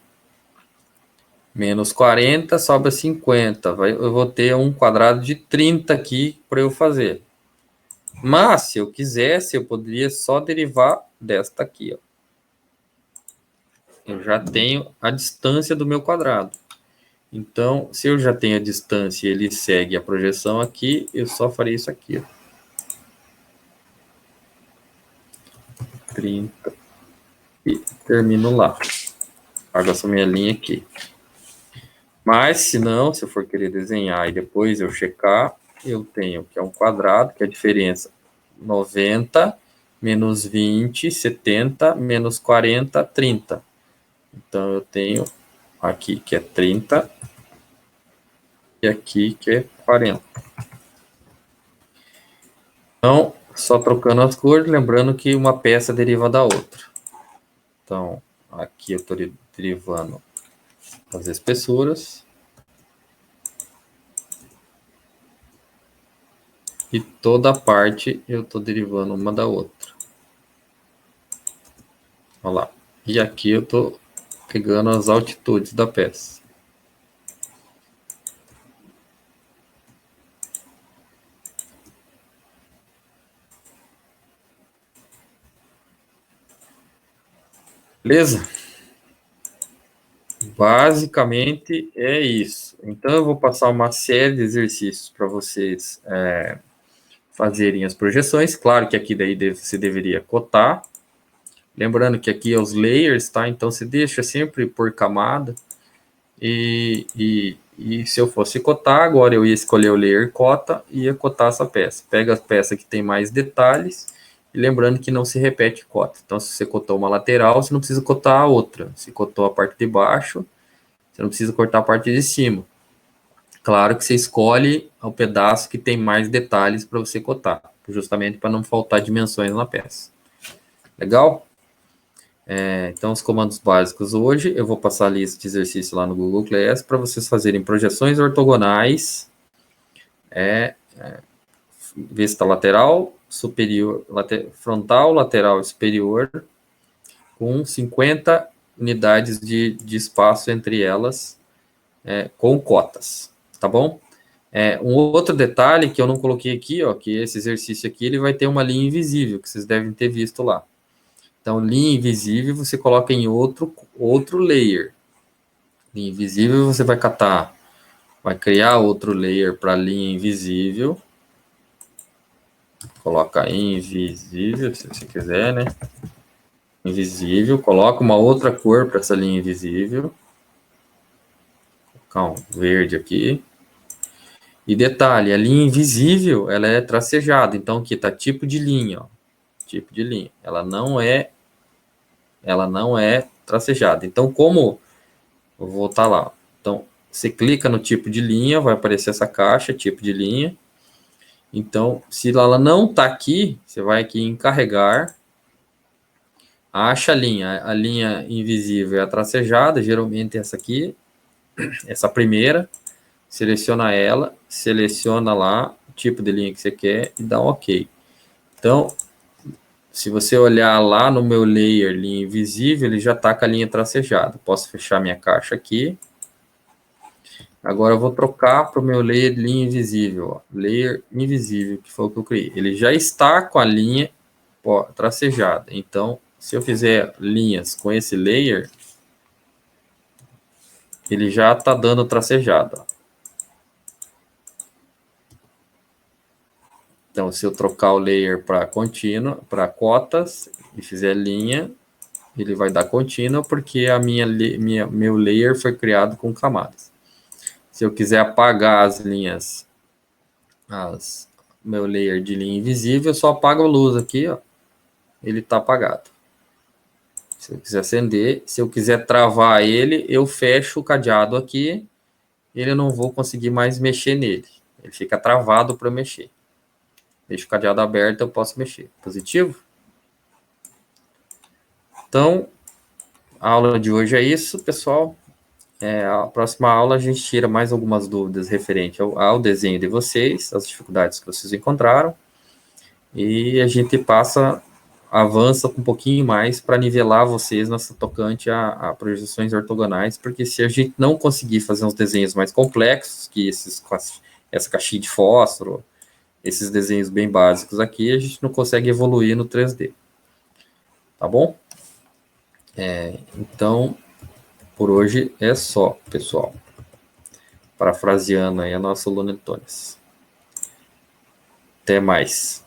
A: menos 40, sobra 50. Eu vou ter um quadrado de 30 aqui para eu fazer. Mas, se eu quisesse, eu poderia só derivar desta aqui. Ó. Eu já tenho a distância do meu quadrado. Então, se eu já tenho a distância e ele segue a projeção aqui, eu só farei isso aqui. Ó. 30. E termino lá. Pago essa minha linha aqui. Mas, se não, se eu for querer desenhar e depois eu checar, eu tenho que é um quadrado, que é a diferença 90, menos 20, 70, menos 40, 30. Então, eu tenho aqui que é 30 e aqui que é 40. Então, só trocando as cores, lembrando que uma peça deriva da outra. Então, aqui eu estou derivando as espessuras. E toda a parte eu estou derivando uma da outra. Olha lá. E aqui eu estou pegando as altitudes da peça. Beleza? Basicamente é isso. Então eu vou passar uma série de exercícios para vocês fazerem as projeções. Claro que aqui daí você deveria cotar. Lembrando que aqui é os layers, tá? Então você deixa sempre por camada. E se eu fosse cotar, agora eu ia escolher o layer cota e ia cotar essa peça. Pega a peça que tem mais detalhes, e lembrando que não se repete cota. Então, se você cotou uma lateral, você não precisa cotar a outra. Se cotou a parte de baixo, você não precisa cortar a parte de cima. Claro que você escolhe o pedaço que tem mais detalhes para você cotar, justamente para não faltar dimensões na peça. Legal? Então, os comandos básicos hoje, eu vou passar a lista de exercício lá no Google Class para vocês fazerem projeções ortogonais, vista lateral, superior, frontal, lateral e superior, com 50 unidades de espaço entre elas, com cotas, tá bom? Um outro detalhe que eu não coloquei aqui, ó, que esse exercício aqui, ele vai ter uma linha invisível, que vocês devem ter visto lá. Então, linha invisível você coloca em outro layer. Linha invisível você vai catar, vai criar outro layer para linha invisível. Coloca invisível, se você quiser, né? Invisível. Coloca uma outra cor para essa linha invisível. Vou colocar um verde aqui. E detalhe, a linha invisível, ela é tracejada. Então, aqui está tipo de linha, ó. Tipo de linha. Ela não é tracejada. Então, como eu vou voltar lá. Então, você clica no tipo de linha, vai aparecer essa caixa, tipo de linha. Então, se ela não está aqui, você vai aqui em carregar, acha a linha invisível é a tracejada, geralmente essa aqui, essa primeira, seleciona ela, seleciona lá o tipo de linha que você quer e dá um OK. Então, se você olhar lá no meu layer linha invisível, ele já está com a linha tracejada. Posso fechar minha caixa aqui. Agora eu vou trocar para o meu layer linha invisível. Ó. Layer invisível, que foi o que eu criei. Ele já está com a linha tracejada. Então, se eu fizer linhas com esse layer, ele já está dando tracejada. Então, se eu trocar o layer para contínua, para cotas, e fizer linha, ele vai dar contínua, porque meu layer foi criado com camadas. Se eu quiser apagar as linhas, meu layer de linha invisível, eu só apago a luz aqui, ó. Ele está apagado. Se eu quiser acender, se eu quiser travar ele, eu fecho o cadeado aqui, ele não vou conseguir mais mexer nele. Ele fica travado para mexer. Deixo o cadeado aberto, eu posso mexer. Positivo? Então, a aula de hoje é isso, pessoal. A próxima aula a gente tira mais algumas dúvidas referente ao desenho de vocês, as dificuldades que vocês encontraram. e a gente avança um pouquinho mais para nivelar vocês nessa tocante a projeções ortogonais, porque se a gente não conseguir fazer uns desenhos mais complexos, que essa caixinha de fósforo, esses desenhos bem básicos aqui, a gente não consegue evoluir no 3D. Tá bom? Então, por hoje é só, pessoal. Parafraseando aí a nossa Luna Antunes. Até mais.